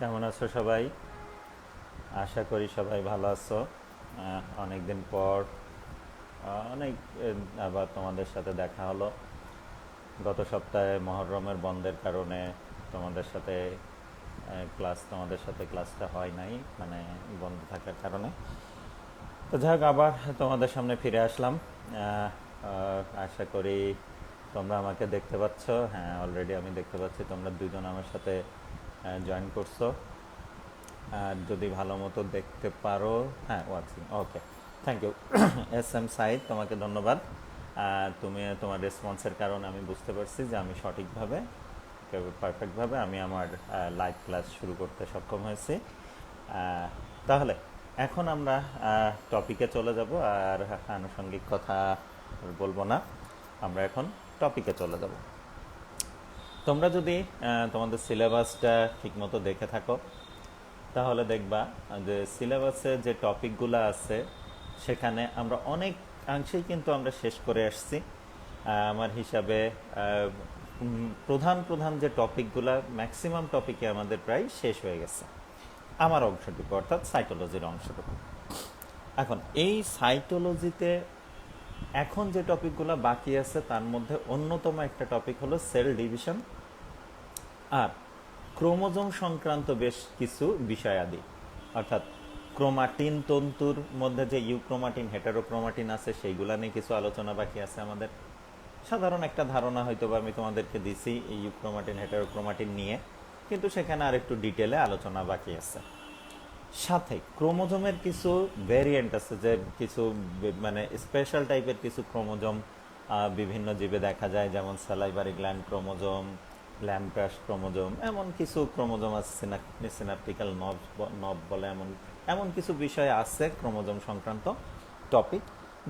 কেমন আছো সবাই? আশা করি সবাই ভালো আছো। অনেক দিন পর অনেক আবার তোমাদের সাথে দেখা হলো। গত সপ্তাহে মহররমের বন্ধের কারণে তোমাদের সাথে তোমাদের সাথে ক্লাসটা হয় নাই, মানে বন্ধ থাকার কারণে। তো যাক, আবার তোমাদের সামনে ফিরে আসলাম। আশা করি তোমরা আমাকে দেখতে পাচ্ছ। হ্যাঁ, অলরেডি আমি দেখতে পাচ্ছি তোমরা দুজন আমার সাথে জয়েন করছো। আর যদি ভালো মতো দেখতে পারো, হ্যাঁ, watching, okay, thank you. S M Saeed, তোমাকে ধন্যবাদ। তুমি তোমার রেসপন্সের কারণে আমি বুঝতে পারছি যে আমি সঠিকভাবে, পারফেক্টভাবে আমি আমার লাইভ ক্লাস শুরু করতে সক্ষম হয়েছি। তাহলে এখন আমরা টপিকে চলে যাব, আর আনুষঙ্গিক কথা বলবো না। আমরা এখন টপিকে চলে যাব। তোমরা যদি তোমাদের সিলেবাসটা ঠিকমতো দেখে থাকো, তাহলে দেখবা যে সিলেবাসে যে টপিকগুলো আছে সেখানে আমরা অনেকাংশেই কিন্তু আমরা শেষ করে আসছি। আমার হিসাবে প্রধান প্রধান যে টপিকগুলো, ম্যাক্সিমাম টপিকে আমাদের প্রায় শেষ হয়ে গেছে, আমার অংশটুকু অর্থাৎ সাইটোলজির অংশটুকু। এখন এই সাইটোলজিতে এখন যে টপিকগুলো বাকি আছে তার মধ্যে অন্যতম একটা টপিক হলো সেল ডিভিশন আর ক্রোমোজোম সংক্রান্ত বেশ কিছু বিষয়াদি, অর্থাৎ ক্রোমাটিন তন্তুর মধ্যে যে ইউক্রোমাটিন হেটারোক্রোমাটিন আছে সেইগুলা নিয়ে কিছু আলোচনা বাকি আছে আমাদের। সাধারণ একটা ধারণা হয়তো বা আমি তোমাদেরকে দিছি এই ইউক্রোমাটিন হেটারোক্রোমাটিন নিয়ে, কিন্তু সেখানে আর একটু ডিটেলে আলোচনা বাকি আছে। সাথে ক্রোমোজোমের কিছু ভেরিয়েন্ট আছে, যে কিছু মানে স্পেশাল টাইপের কিছু ক্রোমোজোম বিভিন্ন জীবে দেখা যায়, যেমন স্যালাইভারি গ্ল্যান্ড ক্রোমোজোম, ল্যাম্প্রাস ক্রোমোজোম, এমন কিছু ক্রোমোজোম আছে, সিনাপটিক্যাল নব নব বলে, এমন এমন কিছু বিষয় আছে ক্রোমোজোম সংক্রান্ত টপিক,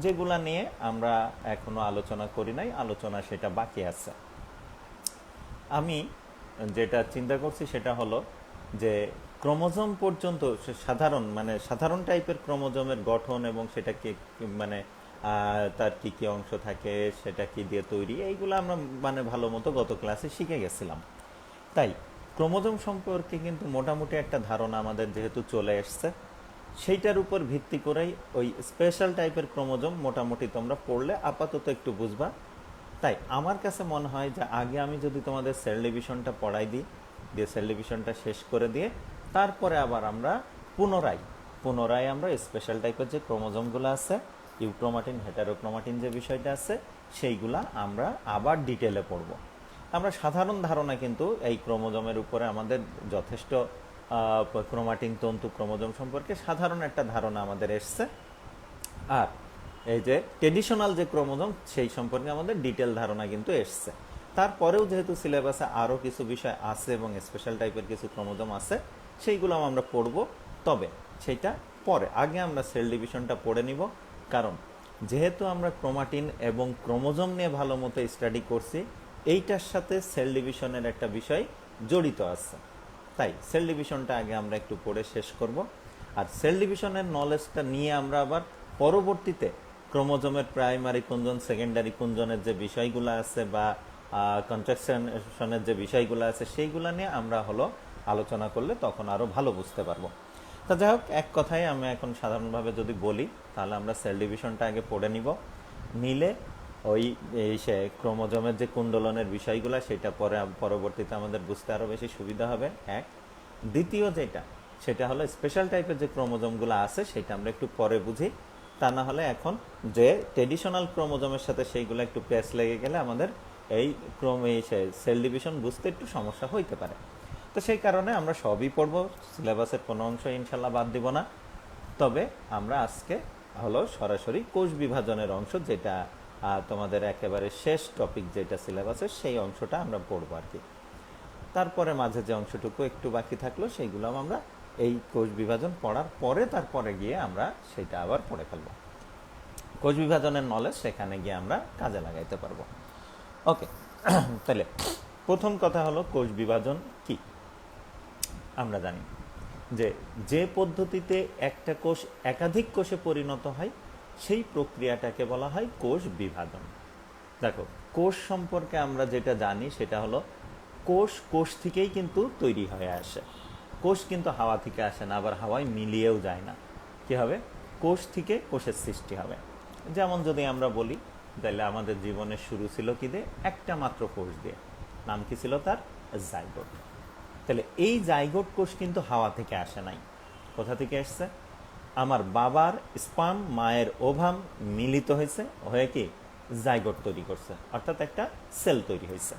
যেগুলা নিয়ে আমরা এখনো আলোচনা করি নাই, আলোচনা সেটা বাকি আছে। আমি যেটা চিন্তা করছি সেটা হলো যে ক্রোমোজোম পর্যন্ত সাধারণ টাইপের ক্রোমোজোমের গঠন এবং সেটা কি, মানে তার কি কি অংশ থাকে, সেটা কি দিয়ে তৈরি, এইগুলো আমরা মানে ভালো মতো গত ক্লাসে শিখে গেছিলাম। তাই ক্রোমোজোম সম্পর্কে কিন্তু মোটামুটি একটা ধারণা আমাদের যেহেতু চলে এসছে, সেইটার উপর ভিত্তি করেই ওই স্পেশাল টাইপের ক্রোমোজোম মোটামুটি তোমরা পড়লে আপাতত একটু বুঝবা। তাই আমার কাছে মনে হয় যে আগে আমি যদি তোমাদের সেল ডিভিশনটা পড়াই দিই, দিয়ে সেল ডিভিশনটা শেষ করে দিয়ে তারপরে আবার আমরা পুনরায় পুনরায় আমরা স্পেশাল টাইপের যে ক্রোমোজোমগুলো আছে, ইউক্রোমাটিন হেটারোক্রোমাটিন যে বিষয়টা আছে, সেইগুলা আমরা আবার ডিটেলে পড়ব। আমরা সাধারণ ধারণা কিন্তু এই ক্রোমোজোমের উপরে আমাদের যথেষ্ট, ক্রোমাটিন তন্তু ক্রোমোজোম সম্পর্কে সাধারণ একটা ধারণা আমাদের এসছে। আর এই যে ট্রেডিশনাল যে ক্রোমোজোম সেই সম্পর্কে আমাদের ডিটেল ধারণা কিন্তু এসছে। তারপরেও যেহেতু সিলেবাসে আরও কিছু বিষয় আছে এবং স্পেশাল টাইপের কিছু ক্রোমোজোম আছে, সেইগুলো আমরা পড়ব। তবে সেইটা পরে, আগে আমরা সেল ডিভিশনটা পড়ে নিব। কারণ যেহেতু আমরা ক্রোমাটিন এবং ক্রোমোজোম নিয়ে ভালো মতো স্টাডি করছি, এইটার সাথে সেল ডিভিশনের একটা বিষয় জড়িত আছে। তাই সেল ডিভিশনটা আগে আমরা একটু পড়ে শেষ করব। আর সেল ডিভিশনের নলেজটা নিয়ে আমরা আবার পরবর্তীতে ক্রোমোজোমের প্রাইমারি কুঞ্জন, সেকেন্ডারি কুঞ্জনের যে বিষয়গুলো আছে বা কন্ট্রাকশনের যে বিষয়গুলো আছে, সেইগুলো নিয়ে আমরা আলোচনা করলে তখন আরও ভালো বুঝতে পারবো। তা যাই হোক, এক কথায় আমি এখন সাধারণভাবে যদি বলি, তাহলে আমরা সেল ডিভিশনটা আগে পড়ে নিলে ওই সে ক্রোমোজোমের যে কুণ্ডলনের বিষয়গুলো সেটা পরবর্তীতে আমাদের বুঝতে আরও বেশি সুবিধা হবে। এক, দ্বিতীয় যেটা, সেটা হলো স্পেশাল টাইপের যে ক্রোমোজোমগুলো আছে সেটা আমরা একটু পরে বুঝি। তা না হলে এখন যে ট্রেডিশনাল ক্রোমোজোমের সাথে সেইগুলো একটু প্যাচ লেগে গেলে আমাদের এই সেল ডিভিশন বুঝতে একটু সমস্যা হইতে পারে। তো সেই কারণে আমরা সবই পড়বো, সিলেবাসের কোনো অংশ ইনশাল্লাহ বাদ দিব না। তবে আমরা আজকে সরাসরি কোষ বিভাজনের অংশ, যেটা তোমাদের একেবারে শেষ টপিক যেটা সিলেবাসের, সেই অংশটা আমরা পড়বো আর কি। তারপরে মাঝে যে অংশটুকু একটু বাকি থাকলো সেইগুলো আমরা এই কোষ বিভাজন পড়ার পরে তারপরে গিয়ে আমরা সেটা আবার পড়ে ফেলবো। কোষ বিভাজনের নলেজ সেখানে গিয়ে আমরা কাজে লাগাইতে পারবো। ওকে, তাহলে প্রথম কথা হলো কোষ বিভাজন কি। আমরা জানি যে পদ্ধতিতে একটা কোষ একাধিক কোষে পরিণত হয় সেই প্রক্রিয়াটাকে বলা হয় কোষ বিভাজন। দেখো, কোষ সম্পর্কে আমরা যেটা জানি সেটা হলো কোষ থেকেই কিন্তু তৈরি হয়ে আসে। কোষ কিন্তু হাওয়া থেকে আসে না, আবার হাওয়ায় মিলিয়েও যায় না। কী হবে? কোষ থেকে কোষের সৃষ্টি হবে। যেমন যদি আমরা বলি, তাহলে আমাদের জীবনের শুরু ছিল কি দিয়ে? একটা মাত্র কোষ দিয়ে। নাম কি ছিল তার? জাইগোট। তাহলে এই জাইগোট কোষ কিন্তু হাওয়া থেকে আসে নাই। কোথা থেকে এসছে? আমার বাবার স্পার্ম মায়ের ওভাম মিলিত হয়েছে, হয়ে কি জাইগোট তৈরি করছে, অর্থাৎ একটা সেল তৈরি হয়েছে।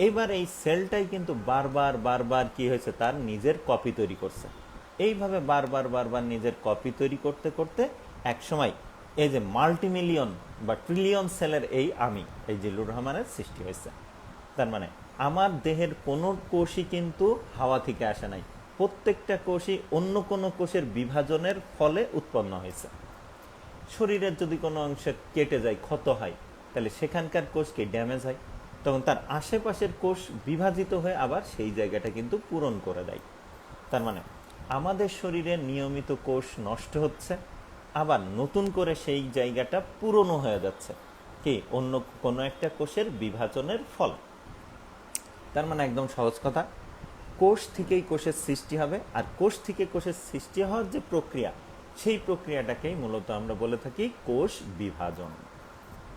এইবার এই সেলটাই কিন্তু বারবার বারবার কি হয়েছে? তার নিজের কপি তৈরি করছে। এইভাবে বারবার বারবার নিজের কপি তৈরি করতে করতে একসময় এই যে মাল্টিমিলিয়ন বা ট্রিলিয়ন সেলের এই জিল্লুর রহমানের সৃষ্টি হয়েছে। তার মানে আমার দেহের কোনো কোষই কিন্তু হাওয়া থেকে আসে নাই, প্রত্যেকটা কোষই অন্য কোনো কোষের বিভাজনের ফলে উৎপন্ন হয়েছে। শরীরের যদি কোনো অংশে কেটে যায়, ক্ষত হয়, তাহলে সেখানকার কোষকে ড্যামেজ হয়, তখন তার আশেপাশের কোষ বিভাজিত হয়ে আবার সেই জায়গাটা কিন্তু পূরণ করে দেয়। তার মানে আমাদের শরীরে নিয়মিত কোষ নষ্ট হচ্ছে, আবার নতুন করে সেই জায়গাটা পূরণও হয়ে যাচ্ছে কি অন্য কোনো একটা কোষের বিভাজনের ফল। তার মানে একদম সহজ কথা, কোষ থেকেই কোষের সৃষ্টি হবে, আর কোষ থেকে কোষের সৃষ্টি হওয়ার যে প্রক্রিয়া, সেই প্রক্রিয়াটাকেই মূলত আমরা বলে থাকি কোষ বিভাজন।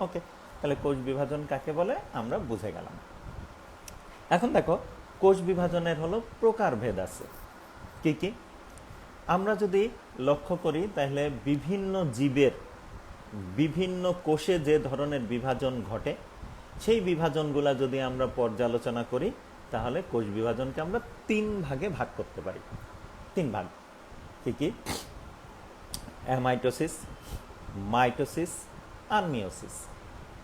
ওকে, তাহলে কোষ বিভাজন কাকে বলে আমরা বুঝে গেলাম। এখন দেখো, কোষ বিভাজনের হলো প্রকারভেদ আছে। কি কি? আমরা যদি লক্ষ্য করি, তাহলে বিভিন্ন জীবের বিভিন্ন কোষে যে ধরনের বিভাজন ঘটে, সেই বিভাজনগুলা যদি আমরা পর্যালোচনা করি, তাহলে কোষ বিভাজনকে আমরা 3 ভাগে ভাগ করতে পারি। 3 ভাগ। কি কি? অ্যামাইটোসিস, মাইটোসিস আর মিওসিস।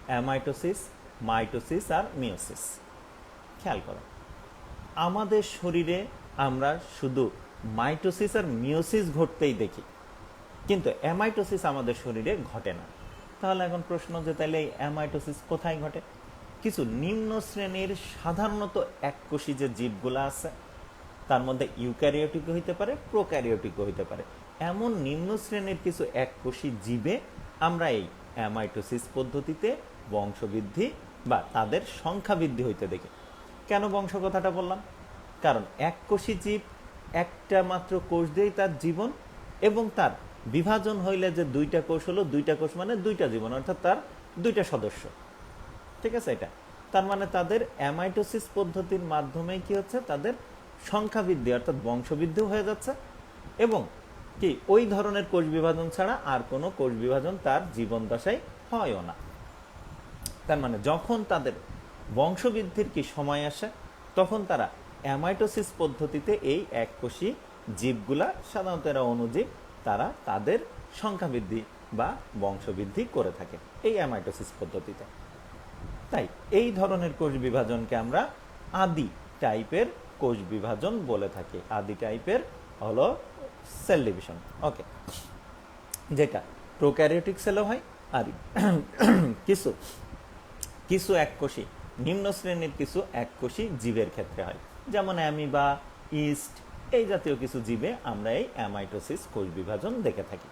অ্যামাইটোসিস, মাইটোসিস আর মিওসিস। খেয়াল করো, আমাদের শরীরে আমরা শুধু মাইটোসিস আর মিওসিস ঘটতেই দেখি, কিন্তু অ্যামাইটোসিস আমাদের শরীরে ঘটে না। তাহলে এখন প্রশ্ন যে, তাহলে এই অ্যামাইটোসিস কোথায় ঘটে? কিছু নিম্ন শ্রেণীর সাধারণত এককোষী যে জীবগুলো আছে, তার মধ্যে ইউক্যারিওটিকও হইতে পারে, প্রোক্যারিওটিকও হইতে পারে, এমন নিম্ন শ্রেণীর কিছু এককোষী জীবে আমরা এই অ্যামাইটোসিস পদ্ধতিতে বংশবৃদ্ধি বা তাদের সংখ্যা বৃদ্ধি হইতে দেখি। কেন বংশ কথাটা বললাম? কারণ এককোষী জীব একটা মাত্র কোষ দিয়েই তার জীবন, এবং তার বিভাজন হইলে যে 2টা কোষ হলো, 2টা কোষ মানে 2টা জীবন, অর্থাৎ তার 2টা সদস্য। ঠিক আছে? এটা তার মানে তাদের অ্যামাইটোসিস পদ্ধতির মাধ্যমে কি হচ্ছে? তাদের সংখ্যা বৃদ্ধি অর্থাৎ বংশবৃদ্ধিও হয়ে যাচ্ছে, এবং কি ওই ধরনের কোষ বিভাজন ছাড়া আর কোনো কোষ বিভাজন তার জীবন দশায় হয়ও না। তার মানে যখন তাদের বংশবৃদ্ধির কি সময় আসে, তখন তারা অ্যামাইটোসিস পদ্ধতিতে এই এককোষী জীবগুলা, সাধারণত এরা অণুজীব, তারা তাদের সংখ্যা বৃদ্ধি বা বংশবৃদ্ধি করে থাকে এই অ্যামাইটোসিস পদ্ধতিতে। তাই এই ধরনের কোষ বিভাজনকে আমরা আদি টাইপের কোষ বিভাজন বলে থাকি। আদি টাইপের হলো সেল ডিভিশন। ওকে, যেটা প্রোক্যারিওটিক সেলও হয়, আর কিছু কিছু এককোষী নিম্ন শ্রেণীর কিছু এককোষী জীবের ক্ষেত্রে হয়, যেমন অ্যামিবা, ইস্ট, এই জাতীয় কিছু জীবে আমরা এই অ্যামাইটোসিস কোষ বিভাজন দেখে থাকি।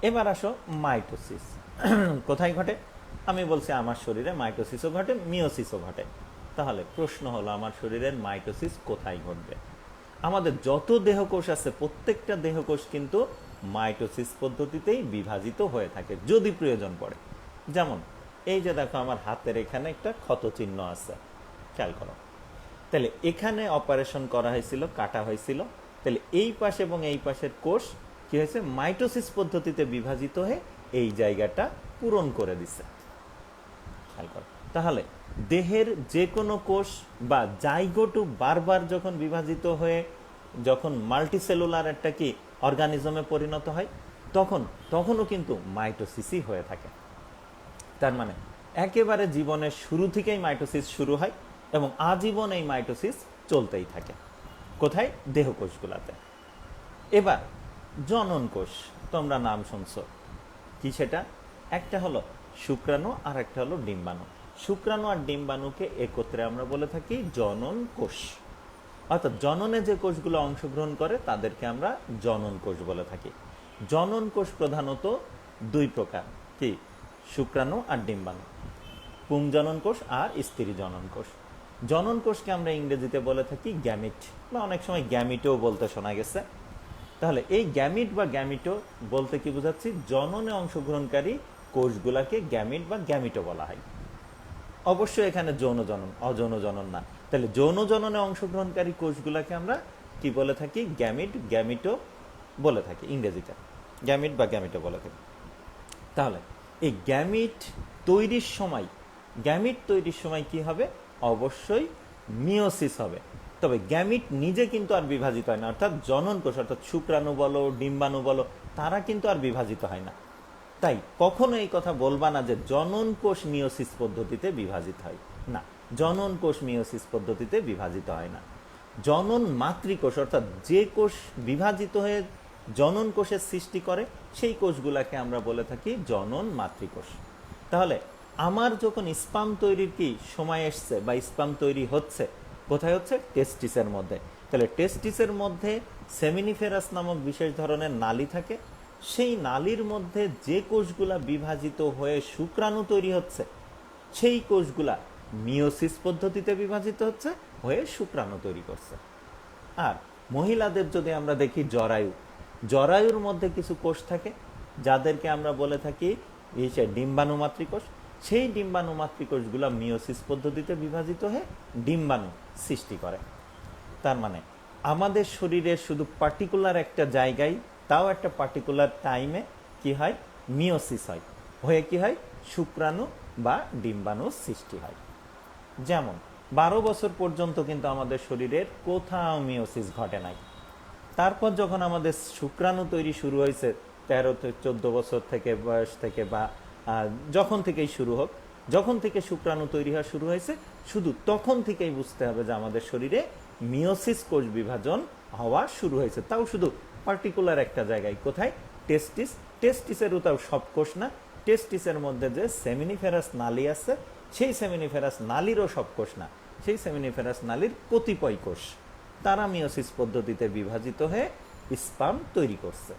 এবার আসো মাইটোসিস কোথায় ঘটে? আমি বলছি আমার শরীরে মাইটোসিসও ঘটে, মিওসিসও ঘটে। তাহলে প্রশ্ন হলো, আমার শরীরের মাইটোসিস কোথায় ঘটবে? আমাদের যত দেহকোষ আছে, প্রত্যেকটা দেহকোষ কিন্তু মাইটোসিস পদ্ধতিতেই বিভাজিত হয়ে থাকে যদি প্রয়োজন পড়ে। যেমন এই যে দেখো, আমার হাতের এখানে একটা ক্ষত চিহ্ন আছে, খেয়াল করো। তাহলে এখানে অপারেশন করা হয়েছিল, কাটা হয়েছিল, তাহলে এই পাশে এবং এই পাশের কোষ কি হয়েছে? মাইটোসিস পদ্ধতিতে বিভাজিত হয়ে এই জায়গাটা পূরণ করে দিছে। খেয়াল করো, তাহলে দেহের যে কোনো কোষ বা জাইগোটু বারবার যখন বিভাজিত হয়ে যখন মাল্টিসেলুলার একটা কি অর্গানিজমে পরিণত হয়, তখনও কিন্তু মাইটোসিসই হয়ে থাকে। তার মানে একেবারে জীবনের শুরু থেকেই মাইটোসিস শুরু হয়, এবং আজীবন এই মাইটোসিস চলতেই থাকে। কোথায়? দেহকোষগুলাতে। এবার জনন কোষ, তোমরা নাম শুনছো কি? সেটা একটা হলো শুক্রাণু, আর একটা হলো ডিম্বাণু। শুক্রাণু আর ডিম্বাণুকে একত্রে আমরা বলে থাকি জনন কোষ। অর্থাৎ জননে যে কোষগুলো অংশগ্রহণ করে তাদেরকে আমরা জনন কোষ বলে থাকি। জনন কোষ প্রধানত 2 প্রকার, কি? শুক্রাণু আর ডিম্বাণু, পুংজনন কোষ আর স্ত্রী জনন কোষ। জনন কোষকে আমরা ইংরেজিতে বলে থাকি গ্যামিট, বা অনেক সময় গ্যামিটও বলতে শোনা গেছে। তাহলে এই গ্যামিট বা গ্যামিটো বলতে কি বোঝাচ্ছি? জননে অংশগ্রহণকারী কোষগুলাকে গ্যামিট বা গ্যামিটো বলা হয়। অবশ্যই এখানে যৌন জনন, অযৌন জনন না। তাহলে যৌন জননে অংশগ্রহণকারী কোষগুলাকে আমরা কি বলে থাকি? গ্যামিট, গ্যামিটো বলে থাকি ইংরেজিতে, গ্যামিট বা গ্যামিটো বলে থাকি। তাহলে এই গ্যামিট তৈরির সময় কি হবে? অবশ্যই মিওসিস হবে। তবে গ্যামিট নিজে কিন্তু আর বিভাজিত হয় না, অর্থাৎ জনন কোষ, অর্থাৎ শুক্রাণু বলো, ডিম্বাণু বলো, তারা কিন্তু আর বিভাজিত হয় না। তাই কখনো এই কথা বলবা না যে জনন কোষ মিওসিস পদ্ধতিতে বিভাজিত হয় না। জনন কোষ মিওসিস পদ্ধতিতে বিভাজিত হয় না। জনন মাতৃকোষ, অর্থাৎ যে কোষ বিভাজিত হয়ে জনন কোষের সৃষ্টি করে, সেই কোষগুলাকে আমরা বলে থাকি জনন মাতৃকোষ। তাহলে আমার যখন স্পাম তৈরির কি সময় এসছে বা স্পাম তৈরি হচ্ছে, কোথায় হচ্ছে? টেস্টিসের মধ্যে। তাহলে টেস্টিসের মধ্যে সেমিনিফেরাস নামক বিশেষ ধরনের নালী থাকে। সেই নালীর মধ্যে যে কোষগুলা বিভাজিত হয়ে শুক্রাণু তৈরি হচ্ছে, সেই কোষগুলা মিওসিস পদ্ধতিতে বিভাজিত হচ্ছে, হয়ে শুক্রাণু তৈরি করছে। আর মহিলাদের যদি আমরা দেখি জরায়ুর মধ্যে কিছু কোষ থাকে, যাদেরকে আমরা বলে থাকি ডিম্বাণু মাতৃকোষ। সেই ডিম্বাণু মাতৃকোষগুলা মিওসিস পদ্ধতিতে বিভাজিত হয়ে ডিম্বাণু সৃষ্টি করে। তার মানে আমাদের শরীরের শুধু পার্টিকুলার একটা জায়গায়, তাও একটা পার্টিকুলার টাইমে কি হয়? মিওসিস হয়, হয়ে কি হয়? শুক্রাণু বা ডিম্বাণু সৃষ্টি হয়। যেমন 12 বছর পর্যন্ত কিন্তু আমাদের শরীরের কোথাও মিওসিস ঘটে নাই। তারপর যখন আমাদের শুক্রাণু তৈরি শুরু হয়েছে 13-14 বছর থেকে বয়স থেকে, বা যখন থেকেই শুরু হোক, যখন থেকে শুক্রাণু তৈরি হওয়া শুরু হয়েছে, শুধু তখন থেকেই বুঝতে হবে যে আমাদের শরীরে মিওসিস কোষ বিভাজন হওয়া শুরু হয়েছে, তাও শুধু পার্টিকুলার একটা জায়গায়। কোথায়? টেস্টিস। টেস্টিসেরও তাও সব কোষ না, টেস্টিসের মধ্যে যে সেমিনিফেরাস নালী আছে, সেই সেমিনিফেরাস নালীরও সব কোষ না, সেই সেমিনিফেরাস নালীর কতিপয় কোষ, তারা মিওসিস পদ্ধতিতে বিভাজিত হয়ে স্পাম তৈরি করছে।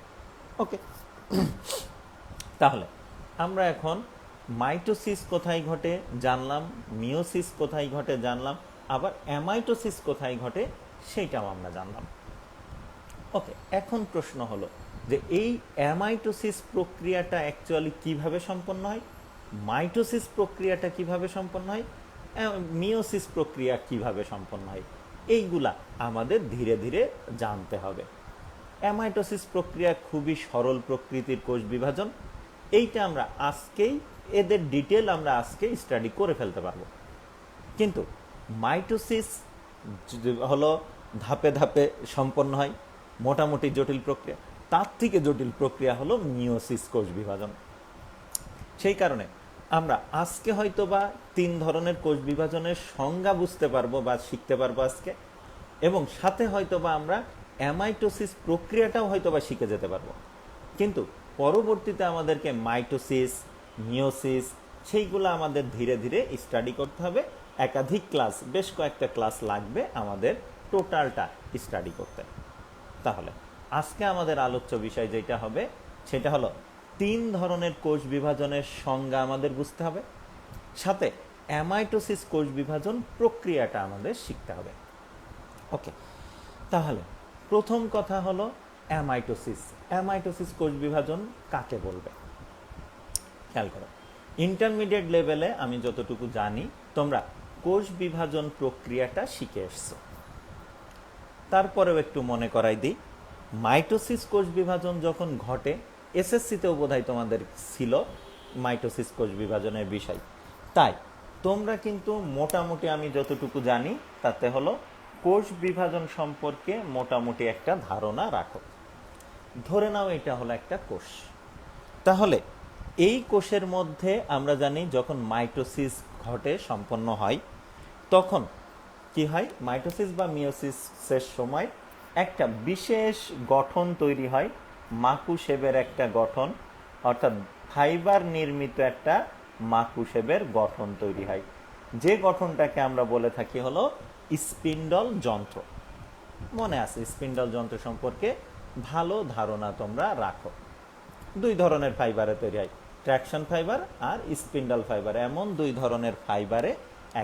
ওকে, তাহলে আমরা এখন মাইটোসিস কোথায় ঘটে জানলাম, মিওসিস কোথায় ঘটে জানলাম, আবার অ্যামাইটোসিস কোথায় ঘটে সেইটাও আমরা জানলাম। ওকে, এখন প্রশ্ন হলো যে এই অ্যামাইটোসিস প্রক্রিয়াটা অ্যাকচুয়ালি কিভাবে সম্পন্ন হয়, মাইটোসিস প্রক্রিয়াটা কিভাবে সম্পন্ন হয়, মিওসিস প্রক্রিয়া কিভাবে সম্পন্ন হয়, এইগুলা আমাদের ধীরে ধীরে জানতে হবে। অ্যামাইটোসিস প্রক্রিয়া খুবই সরল প্রকৃতির কোষ বিভাজন। এইটা আমরা আজকেই, এদের ডিটেল আমরা আজকে স্টাডি করে ফেলতে পারবো। কিন্তু মাইটোসিস হলো ধাপে ধাপে সম্পন্ন হয়, মোটামুটি জটিল প্রক্রিয়া। তার থেকে জটিল প্রক্রিয়া হলো মিওসিস কোষ বিভাজন। সেই কারণে আমরা আজকে হয়তো বা 3 ধরনের কোষ বিভাজনের সংজ্ঞা বুঝতে পারবো বা শিখতে পারবো আজকে, এবং সাথে হয়তো বা আমরা অ্যামাইটোসিস প্রক্রিয়াটাও হয়তো বা শিখে যেতে পারবো। কিন্তু পরবর্তীতে আমাদেরকে মাইটোসিস, মিওসিস, সেইগুলো আমাদের ধীরে ধীরে স্টাডি করতে হবে। একাধিক ক্লাস, বেশ কয়েকটা ক্লাস লাগবে আমাদের টোটালটা স্টাডি করতে। তাহলে আজকে আমাদের আলোচ্য বিষয় যেটা হবে সেটা হলো 3 ধরনের কোষ বিভাজনের সংজ্ঞা আমাদের বুঝতে হবে, সাথে অ্যামাইটোসিস কোষ বিভাজন প্রক্রিয়াটা আমাদের শিখতে হবে। ওকে, তাহলে প্রথম কথা হলো অ্যামাইটোসিস। অ্যামাইটোসিস কোষ বিভাজন কাকে বলবে? খেয়াল করো, ইন্টারমিডিয়েট লেভেলে আমি যতটুকু জানি তোমরা কোষ বিভাজন প্রক্রিয়াটা শিখে এসছো। তারপরেও একটু মনে করাই দিই, মাইটোসিস কোষ বিভাজন যখন ঘটে, এসএসসিতেও বোধহয় তোমাদের ছিল মাইটোসিস কোষ বিভাজনের বিষয়। তাই তোমরা কিন্তু মোটামুটি, আমি যতটুকু জানি তাতে হলো কোষ বিভাজন সম্পর্কে মোটামুটি একটা ধারণা রাখো। ধরে নাও এটা হলো একটা কোষ। তাহলে এই কোষের মধ্যে আমরা জানি যখন মাইটোসিস ঘটে, সম্পন্ন হয়, তখন কি হয়? মাইটোসিস বা মিওসিসের সময় একটা বিশেষ গঠন তৈরি হয়, মাকুশেবের একটা গঠন, অর্থাৎ ফাইবার নির্মিত একটা মাকুশেবের গঠন তৈরি হয়, যে গঠনটাকে আমরা বলে থাকি হলো স্পিন্ডল যন্ত্র। মনে আছে স্পিন্ডল যন্ত্র সম্পর্কে ভালো ধারণা তোমরা রাখো। 2 ধরনের ফাইবারে তৈরি হয়, ট্র্যাকশন ফাইবার আর স্পিন্ডল ফাইবার। এমন 2 ধরনের ফাইবারে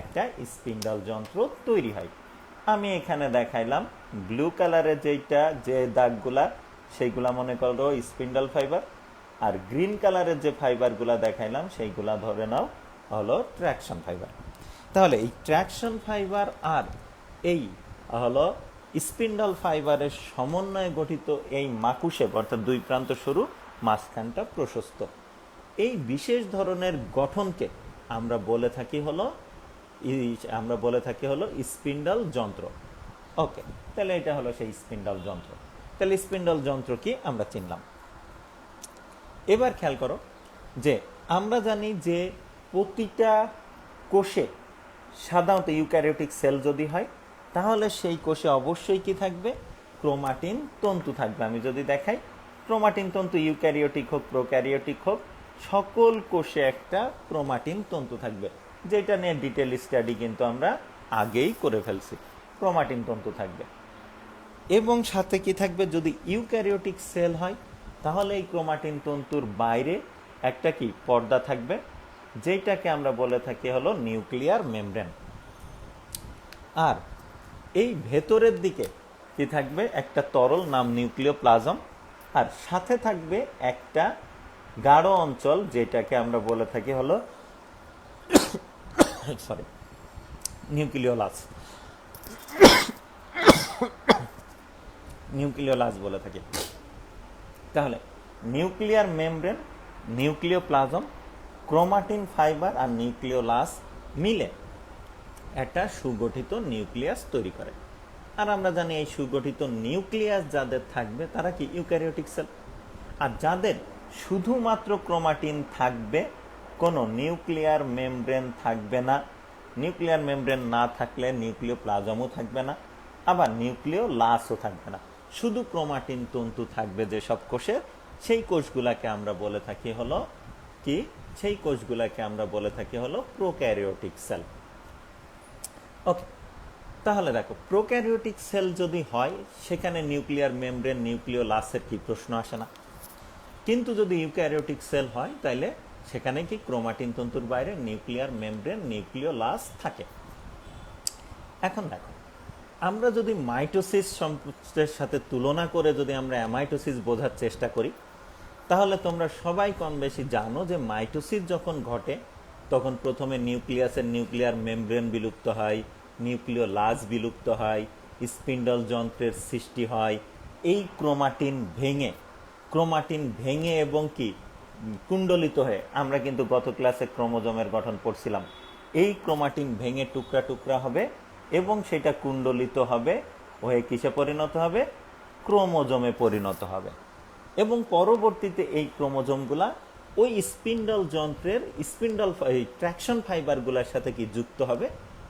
একটা স্পিন্ডল যন্ত্র তৈরি হয়। আমি এখানে দেখাইলাম ব্লু কালারের যে দাগগুলা সেইগুলা মনে করো স্পিন্ডল ফাইবার, আর গ্রিন কালারের যে ফাইবারগুলা দেখাইলাম সেইগুলা ধরে নাও হলো ট্র্যাকশন ফাইবার। তাহলে এই ট্র্যাকশন ফাইবার আর এই হলো স্পিন্ডল ফাইবারের সমন্বয়ে গঠিত এই মাকুশেপ, অর্থাৎ দুই প্রান্ত সরু, মাঝখানটা প্রশস্ত, এই বিশেষ ধরনের গঠনকে আমরা বলে থাকি হলো স্পিন্ডল যন্ত্র। ওকে, তাহলে এটা হলো সেই স্পিন্ডল যন্ত্র। তাহলে স্পিন্ডল যন্ত্র কি আমরা চিনলাম। এবার খেয়াল করো যে আমরা জানি যে প্রতিটা কোষে সাধারণত ইউক্যারিওটিক সেল যদি হয় তাহলে সেই কোষে অবশ্যই কি থাকবে? ক্রোমাটিন তন্তু থাকবে। আমি যদি দেখাই, ক্রোমাটিন তন্তু ইউক্যারিওটিক হোক প্রোক্যারিওটিক হোক সকল কোষে একটা ক্রোমাটিন তন্তু থাকবে, যেটা নিয়ে ডিটেল স্টাডি কিন্তু আমরা আগেই করে ফেলছি। ক্রোমাটিন তন্তু থাকবে এবং সাথে কি থাকবে? যদি ইউক্যারিওটিক সেল হয় তাহলে এই ক্রোমাটিন তন্তুর বাইরে একটা কি পর্দা থাকবে, যেটাকে আমরা বলে থাকি হলো নিউক্লিয়ার মেমব্রেন। আর এই ভেতরের দিকে কি থাকবে? একটা তরল নাম নিউক্লিওপ্লাজম, আর সাথে থাকবে একটা গাঢ় অঞ্চল, যেটাকে আমরা বলে থাকি হলো নিউক্লিওলাস বলে থাকি। তাহলে nuclear membrane, nucleoplasm, chromatin fibre আর নিউক্লিওলাস মিলে একটা সুগঠিত নিউক্লিয়াস তৈরি করে। আর আমরা জানি এই সুগঠিত নিউক্লিয়াস যাদের থাকবে তারা কি ইউক্যারিওটিক সেল। আর যাদের শুধুমাত্র ক্রোমাটিন থাকবে, কোনো নিউক্লিয়ার মেমব্রেন থাকবে না, নিউক্লিয়ার মেমব্রেন না থাকলে নিউক্লিওপ্লাজমও থাকবে না, আবার নিউক্লিওলাসও থাকবে না, শুধু ক্রোমাটিন তন্তু থাকবে যেসব কোষের, সেই কোষগুলাকে আমরা বলে থাকি হলো কি? সেই কোষগুলাকে আমরা বলে থাকি হলো প্রোক্যারিওটিক সেল। ওকে, তাহলে দেখো প্রোক্যারিওটিক সেল যদি হয় সেখানে নিউক্লিয়ার মেমব্রেন নিউক্লিওলাসের কি প্রশ্ন আসে না। কিন্তু যদি ইউক্যারিওটিক সেল হয় তাহলে সেখানে কি ক্রোমাটিন তন্তুর বাইরে নিউক্লিয়ার মেমব্রেন নিউক্লিওলাস থাকে। এখন দেখো আমরা যদি মাইটোসিস সম্পর্কের সাথে তুলনা করে যদি আমরা অ্যামাইটোসিস বোঝার চেষ্টা করি তাহলে তোমরা সবাই কম বেশি জানো যে মাইটোসিস যখন ঘটে তখন প্রথমে নিউক্লিয়াসের নিউক্লিয়ার মেমব্রেন বিলুপ্ত হয়, নিউক্লিওলাস বিলুপ্ত হয়, স্পিন্ডল যন্ত্রের সৃষ্টি হয়। এই ক্রোমাটিন ভেঙে এবং কি কুণ্ডলিত হয়ে, আমরা কিন্তু গত ক্লাসে ক্রোমোজোমের গঠন পড়ছিলাম, এই ক্রোমাটিন ভেঙে টুকরা টুকরা হবে এবং সেটা কুণ্ডলিত হবে হয়ে কিসে পরিণত হবে? ক্রোমোজোমে পরিণত হবে। এবং পরবর্তীতে এই ক্রোমোজোমগুলা ওই স্পিন্ডল যন্ত্রের ট্র্যাকশন ফাইবারগুলোর সাথে কি যুক্ত হবে,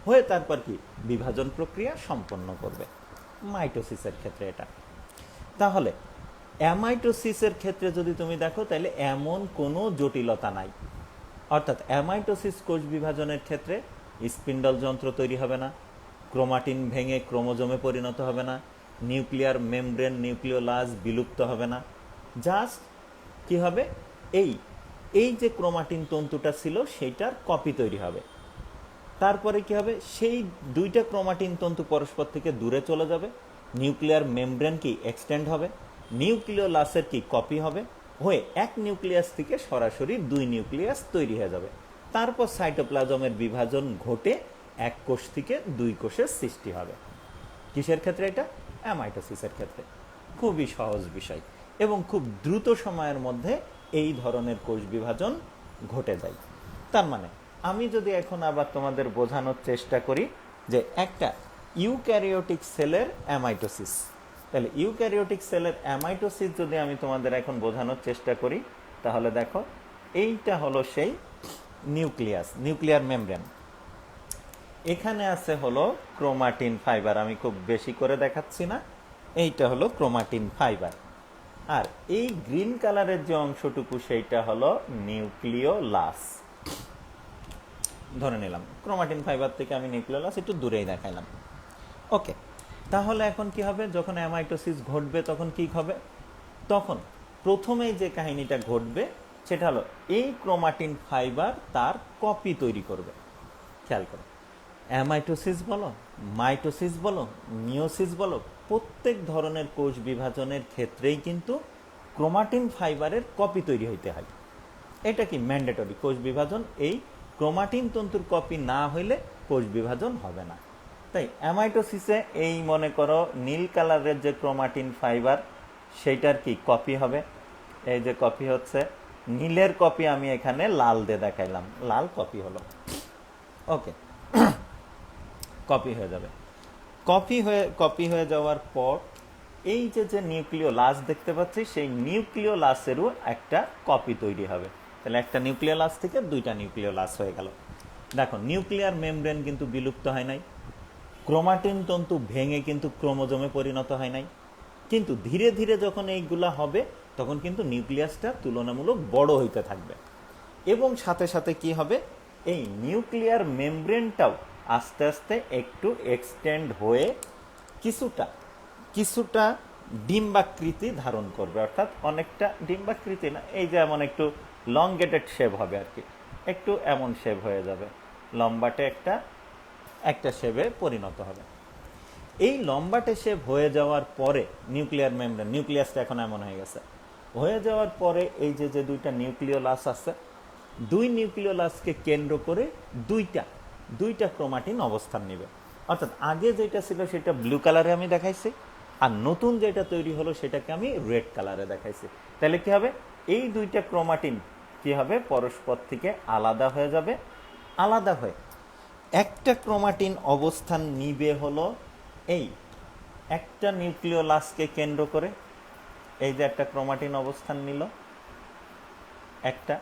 হয়ে তারপর কি বিভাজন প্রক্রিয়া সম্পন্ন করবে। মাইটোসিসের ক্ষেত্রে এটা। তাহলে অ্যামাইটোসিসের ক্ষেত্রে যদি তুমি দেখো তাহলে এমন কোনো জটিলতা নাই। অর্থাৎ অ্যামাইটোসিস কোষ বিভাজনের ক্ষেত্রে স্পিন্ডল যন্ত্র তৈরি হবে না, ক্রোমাটিন ভেঙে ক্রোমোজোমে পরিণত হবে না, নিউক্লিয়ার মেমব্রেন নিউক্লিওলাস বিলুপ্ত হবে না। জাস্ট কি হবে? এই যে ক্রোমাটিন তন্তুটা ছিল সেইটার কপি তৈরি হবে। তারপরে কি হবে? সেই দুইটা ক্রোমাটিন তন্তু পরস্পর থেকে দূরে চলে যাবে, নিউক্লিয়ার মেমব্রেন কি এক্সটেন্ড হবে, নিউক্লিওলাসের কি কপি হবে, হয়ে এক নিউক্লিয়াস থেকে সরাসরি দুই নিউক্লিয়াস তৈরি হয়ে যাবে। তারপর সাইটোপ্লাজমের বিভাজন ঘটে এক কোষ থেকে দুই কোষের সৃষ্টি হবে। কিসের ক্ষেত্রে এটা? অ্যামাইটোসিসের ক্ষেত্রে। খুবই সহজ বিষয় এবং খুব দ্রুত সময়ের মধ্যে এই ধরনের কোষ বিভাজন ঘটে যায়। তার মানে আমি যদি এখন আবার তোমাদের বোঝানোর চেষ্টা করি যে একটা ইউক্যারিওটিক সেলের অ্যামাইটোসিস, তাহলে ইউক্যারিওটিক সেলের অ্যামাইটোসিস যদি আমি তোমাদের এখন বোঝানোর চেষ্টা করি তাহলে দেখো এইটা হলো সেই নিউক্লিয়ার মেমব্রেন। এখানে আছে হলো ক্রোমাটিন ফাইবার, আমি খুব বেশি করে দেখাচ্ছি না, এইটা হলো ক্রোমাটিন ফাইবার। আর এই গ্রিন কালারের যে অংশটুকু সেইটা হলো নিউক্লিওলাস। ধরে নিলাম ক্রোমাটিন ফাইবার থেকে আমি নিউক্লিওলাস একটু দূরেই দেখাইলাম। ওকে, তাহলে এখন কি হবে? যখন অ্যামাইটোসিস ঘটবে তখন কি হবে? তখন প্রথমেই যে কাহিনীটা ঘটবে সেটা হলো এই ক্রোমাটিন ফাইবার তার কপি তৈরি করবে। খেয়াল করো, অ্যামাইটোসিস বলো, মাইটোসিস বলো, মিওসিস বলো, প্রত্যেক ধরনের কোষ বিভাজনের ক্ষেত্রেই কিন্তু ক্রোমাটিন ফাইবারের কপি তৈরি হইতে হয়। এটা কি ম্যান্ডেটরি, কোষ বিভাজন এই ক্রোমাটিন তন্তুর কপি না হইলে কোষ বিভাজন হবে না। তাই অ্যামাইটোসিসে এই মনে করো নীল কালারের যে ক্রোমাটিন ফাইবার সেইটার কি কপি হবে, এই যে কপি হচ্ছে নীলের কপি, আমি এখানে লাল দিয়ে দেখাইলাম, লাল কপি হলো। ওকে, কপি হয়ে যাবে। কপি হয়ে যাওয়ার পর এই যে নিউক্লিওলাস দেখতে পাচ্ছি, সেই নিউক্লিওলাসেরও একটা কপি তৈরি হবে। তাহলে একটা নিউক্লিওলাস থেকে দুইটা নিউক্লিওলাস হয়ে গেল। দেখো নিউক্লিয়ার মেমব্রেন কিন্তু বিলুপ্ত হয় নাই, ক্রোমাটিন তন্তু ভেঙে কিন্তু ক্রোমোজোমে পরিণত হয় নাই, কিন্তু ধীরে ধীরে যখন এইগুলা হবে তখন কিন্তু নিউক্লিয়াসটা তুলনামূলক বড় হইতে থাকবে, এবং সাথে সাথে কি হবে, এই নিউক্লিয়ার মেমব্রেনটাও আস্তে আস্তে একটু এক্সটেন্ড হয়ে কিছুটা কিছুটা ডিম্বাকৃতি ধারণ করবে, অর্থাৎ অনেকটা ডিম্বাকৃতি না, এই যে এমন একটু লংগেটেড শেপ হবে আর কি, একটু এমন শেপ হয়ে যাবে, লম্বাটে একটা শেপে পরিণত হবে। এই লম্বাটে শেপ হয়ে যাওয়ার পরে নিউক্লিয়ার মেমব্রেন, নিউক্লিয়াসটা এখন এমন হয়ে গেছে, হয়ে যাওয়ার পরে এই যে দুইটা নিউক্লিওলাস আছে, দুই নিউক্লিওলাসকে কেন্দ্র করে দুইটা ক্রোমাটিন অবস্থান নেবে। অর্থাৎ আগে যেটা ছিল সেটা ব্লু কালারে আমি দেখাইছি, আর নতুন যেটা তৈরি হলো সেটাকে আমি রেড কালারে দেখাইছি। তাহলে কি হবে, এই দুইটা ক্রোমাটিন কি হবে, পরস্পর থেকে আলাদা হয়ে যাবে। আলাদা হয়ে একটা ক্রোমাটিন অবস্থান নিবে হলো এই একটা নিউক্লিওলাসকে কেন্দ্র করে, এই যে একটা ক্রোমাটিন অবস্থান নিল একটা,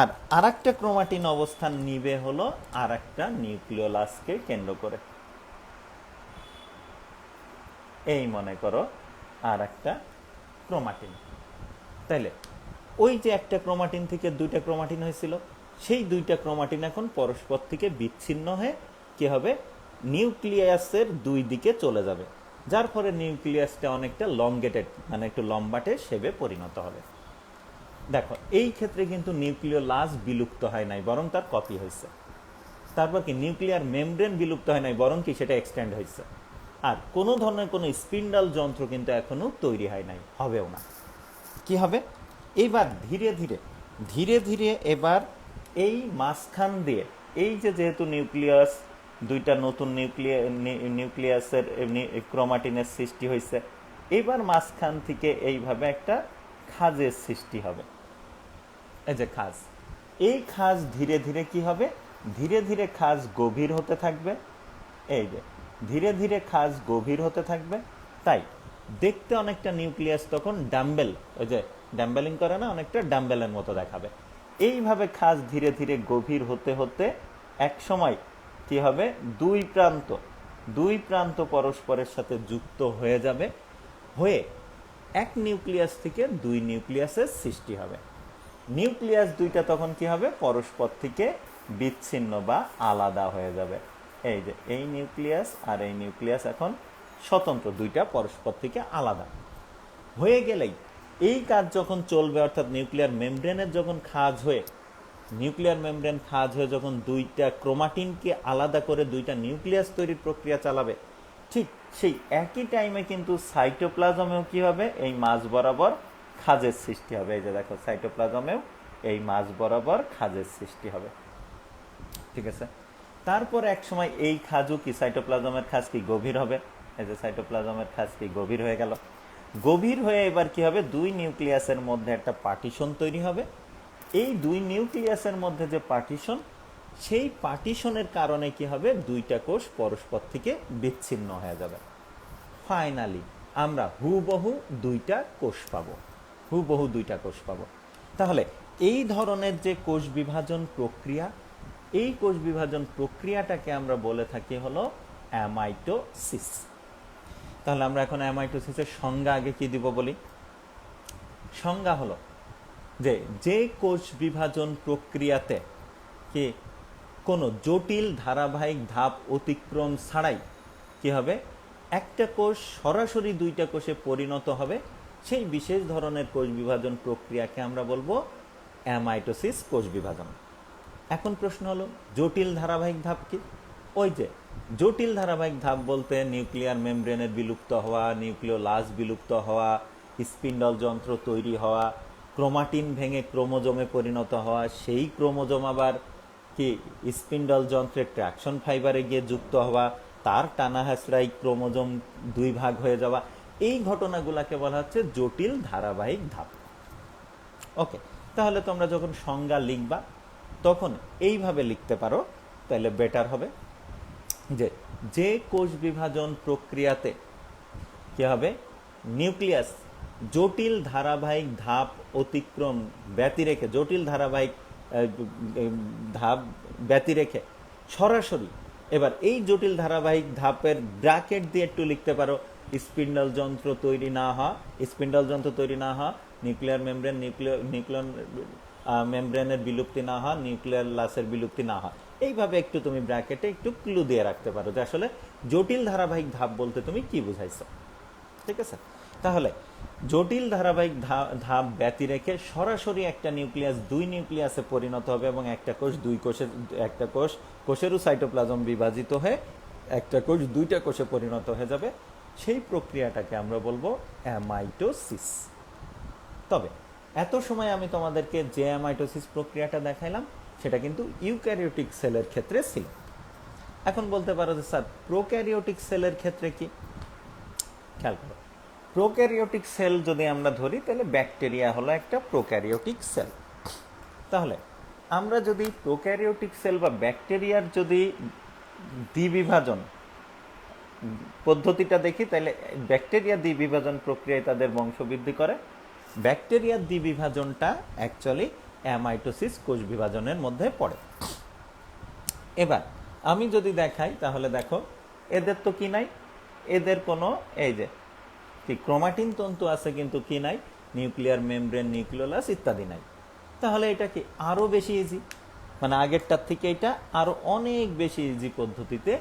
আর আরেকটা ক্রোমাটিন অবস্থান নিবে হলো আর একটা নিউক্লিওলাসকে কেন্দ্র করে, এই মনে করো আর একটা ক্রোমাটিন। তাইলে ওই যে একটা ক্রোমাটিন থেকে দুইটা ক্রোমাটিন হয়েছিল, সেই দুইটা ক্রোমাটিন এখন পরস্পর থেকে বিচ্ছিন্ন হয়ে কি হবে, নিউক্লিয়াসের দুই দিকে চলে যাবে, যার ফলে নিউক্লিয়াসটা অনেকটা লংগেটেড, মানে একটু লম্বাটে শেপে পরিণত হবে। দেখো এই ক্ষেত্রে কিন্তু নিউক্লিওলাস বিলুপ্ত হয় নাই, বরং তার কপি হয়েছে। তারপর কি নিউক্লিয়ার মেমব্রেন বিলুপ্ত হয় নাই, বরং কি সেটা এক্সটেন্ড হয়েছে। আর কোনো ধরনের কোনো স্পিন্ডাল যন্ত্র কিন্তু এখনো তৈরি হয় নাই, হবেও না। কি হবে, এবার ধীরে ধীরে এবার এই মাঝখান দিয়ে এই যে যেহেতু নিউক্লিয়াস দুইটা নতুন নিউক্লিয়াসের ক্রোমাটিনের সৃষ্টি হয়েছে, এবার মাঝখান থেকে এইভাবে একটা খাঁজের সৃষ্টি হবে, এই যে খাঁজ, এই খাঁজ ধীরে ধীরে কি হবে, ধীরে ধীরে খাঁজ গভীর হতে থাকবে, এই যে ধীরে ধীরে খাঁজ গভীর হতে থাকবে। তাই দেখতে অনেকটা নিউক্লিয়াস তখন ডাম্বেল, ওই যে ডাম্বেলিং করে না, অনেকটা ডাম্বেলের মতো দেখাবে। এইভাবে খাঁজ ধীরে ধীরে গভীর হতে হতে এক সময় কি হবে, দুই প্রান্ত পরস্পরের সাথে যুক্ত হয়ে যাবে, হয়ে এক নিউক্লিয়াস থেকে দুই নিউক্লিয়াসের সৃষ্টি হবে। নিউক্লিয়াস দুইটা তখন কি হবে, পরস্পর থেকে বিচ্ছিন্ন বা আলাদা হয়ে যাবে। এই যে এই নিউক্লিয়াস আর এই নিউক্লিয়াস এখন স্বতন্ত্র, দুইটা পরস্পর থেকে আলাদা হয়ে গেলেই এই কাজ যখন চলবে, অর্থাৎ নিউক্লিয়ার মেমব্রেনের যখন খাঁজ হয়ে যখন দুইটা ক্রোমাটিনকে আলাদা করে দুইটা নিউক্লিয়াস তৈরির প্রক্রিয়া চালাবে, ঠিক সেই একই টাইমে কিন্তু সাইটোপ্লাজমেও কি হবে, এই মাঝ বরাবর খাঁজের সৃষ্টি হবে। এই যে দেখো সাইটোপ্লাজমেও এই মাঝ বরাবর খাঁজের সৃষ্টি হবে, ঠিক আছে। তারপর এক সময় এই খাঁজও কি, সাইটোপ্লাজমের খাঁজ কি গভীর হবে, এই যে সাইটোপ্লাজমের খাঁজ কি গভীর হয়ে গেল, গভীর হয়ে এবার কি হবে, দুই নিউক্লিয়াসের মধ্যে একটা পার্টিশন তৈরি হবে। এই দুই নিউক্লিয়াসের মধ্যে যে পার্টিশন, সেই পার্টিশনের কারণে কি হবে, দুইটা কোষ পরস্পর থেকে বিচ্ছিন্ন হয়ে যাবে। ফাইনালি আমরা হুবহু দুইটা কোষ পাবো। তাহলে এই ধরনের যে কোষ বিভাজন প্রক্রিয়া, এই কোষ বিভাজন প্রক্রিয়াটাকে আমরা বলে থাকি হলো অ্যামাইটোসিস। তাহলে আমরা এখন অ্যামাইটোসিসের সংজ্ঞা আগে কি দিব বলি। সংজ্ঞা হলো যে কোষ বিভাজন প্রক্রিয়াতে কি কোনো জটিল ধারাবাহিক ধাপ অতিক্রম ছাড়াই কি হবে, একটা কোষ সরাসরি দুইটা কোষে পরিণত হবে, সেই বিশেষ ধরনের কোষ বিভাজন প্রক্রিয়াকে আমরা বলবো অ্যামাইটোসিস কোষ বিভাজন। এখন প্রশ্ন হলো জটিল ধারাবাহিক ধাপ কি। ওই যে জটিল ধারাবাহিক ধাপ বলতে নিউক্লিয়ার মেমব্রেনের বিলুপ্ত হওয়া, নিউক্লিওলাস বিলুপ্ত হওয়া, স্পিন্ডল যন্ত্র তৈরি হওয়া, ক্রোমাটিন ভেঙে ক্রোমোজোমে পরিণত হওয়া, সেই ক্রোমোজোম আবার কি স্পিন্ডল যন্ত্রের ট্র্যাকশন ফাইবারে গিয়ে যুক্ত হওয়া, তার টানা হেঁচড়ায় ক্রোমোজোম দুই ভাগ হয়ে যাওয়া, এই ঘটনাগুলোকে বলা হচ্ছে জটিল ধারাবাহিক ধাপ। ওকে, তাহলে তোমরা যখন সংজ্ঞা লিখবা তখন এইভাবে লিখতে পারো, তাহলে বেটার হবে। যে যে কোষ বিভাজন প্রক্রিয়াতে কি হবে, নিউক্লিয়াস জটিল ধারাবাহিক ধাপ অতিক্রম ব্যতিরেখে, জটিল ধারাবাহিক ধাপ ব্যতিরেখে সরাসরি, এবার এই জটিল ধারাবাহিক ধাপের ব্র্যাকেট দিয়ে একটু লিখতে পারো, স্পিন্ডল যন্ত্র তৈরি না হওয়া, স্পিন্ডল যন্ত্র তৈরি না হওয়া, নিউক্লিয়ার মেমব্রেন নিউক্লিয়ন মেমব্রেনের বিলুপ্তি না হওয়া, নিউক্লিয়ার লাসের বিলুপ্তি না হওয়া, এইভাবে একটু তুমি ব্র্যাকেটে একটু ক্লু দিয়ে রাখতে পারো যে আসলে জটিল ধারাবাহিক ধাপ বলতে তুমি কি বুঝাইছো। ঠিক আছে, তাহলে জটিল ধারাবাহিক ধাপ ব্যতিরেখে সরাসরি একটা নিউক্লিয়াস দুই নিউক্লিয়াসে পরিণত হবে এবং একটা কোষ দুই কোষের, একটা কোষেরও সাইটোপ্লাজম বিভাজিত হয়ে একটা কোষ দুইটা কোষে পরিণত হয়ে যাবে, সেই প্রক্রিয়াটাকে আমরা বলবো অ্যামাইটোসিস। তবে এত সময় আমি তোমাদেরকে যে অ্যামাইটোসিস প্রক্রিয়াটা দেখাইলাম সেটা কিন্তু ইউক্যারিওটিক সেলের ক্ষেত্রে ছিল। এখন বলতে পারো যে স্যার প্রোক্যারিওটিক সেলের ক্ষেত্রে কি? খেয়াল করো, প্রোক্যারিওটিক সেল যদি আমরা ধরি তাহলে ব্যাকটেরিয়া হলো একটা প্রোক্যারিওটিক সেল। তাহলে আমরা যদি প্রোক্যারিওটিক সেল বা ব্যাকটেরিয়ার যদি দ্বিবিভাজন পদ্ধতিটা দেখি, তাহলে ব্যাকটেরিয়া দ্বিবিভাজন প্রক্রিয়ায় তাদের বংশবৃদ্ধি করে। ব্যাকটেরিয়ার দ্বিবিভাজনটা অ্যাকচুয়ালি অ্যামাইটোসিস কোষ বিভাজনের মধ্যে পড়ে। এবার আমি যদি দেখাই তাহলে দেখো এদের তো কি নাই, এদের কোনো এই যে কি ক্রোমাটিন তন্তু আছে কিন্তু কি নাই, নিউক্লিয়ার মেমব্রেন, নিউক্লিওলাস ইত্যাদি নাই। তাহলে এটা কি আরও বেশি ইজি, মানে আগেরটার থেকে এটা আরও অনেক বেশি ইজি পদ্ধতিতে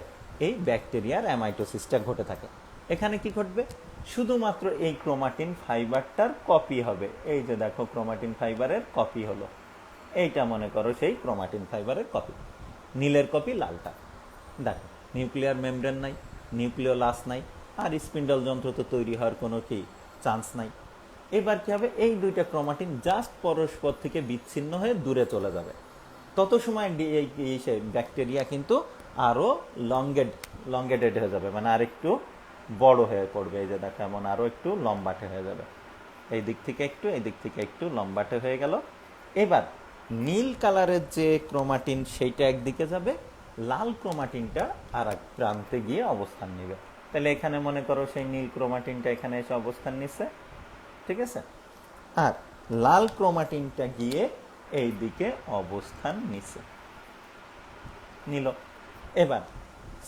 এই ব্যাকটেরিয়ার অ্যামাইটোসিসটা ঘটে থাকে। এখানে কি ঘটবে, শুধুমাত্র এই ক্রোমাটিন ফাইবারটার কপি হবে। এই যে দেখো ক্রোমাটিন ফাইবারের কপি হলো, এইটা মনে করো সেই ক্রোমাটিন ফাইবারের কপি, নীলের কপি লালটা। দেখো নিউক্লিয়ার মেমব্রেন নাই, নিউক্লিওলাস নাই, আর স্পিন্ডল যন্ত্র তো তৈরি হওয়ার কোনো কি চান্স নাই। এবার কি হবে, এই দুইটা ক্রোমাটিন জাস্ট পরস্পর থেকে বিচ্ছিন্ন হয়ে দূরে চলে যাবে। তত সময় ব্যাকটেরিয়া কিন্তু আরও লঙ্গেটেড হয়ে যাবে, মানে আরেকটু বড় হয়ে পড়বে। এই যে দেখো এমন আরও একটু লম্বাটে হয়ে যাবে, এই দিক থেকে একটু, এই দিক থেকে একটু লম্বাটে হয়ে গেল। এবার নীল কালারের যে ক্রোমাটিন সেইটা একদিকে যাবে, লাল ক্রোমাটিনটা আর এক প্রান্তে গিয়ে অবস্থান নেবে। তাহলে এখানে মনে করো সেই নীল ক্রোমাটিনটা এখানে এসে অবস্থান নিচ্ছে, ঠিক আছে, আর লাল ক্রোমাটিনটা গিয়ে এই দিকে অবস্থান নিচ্ছে, নিল। এবার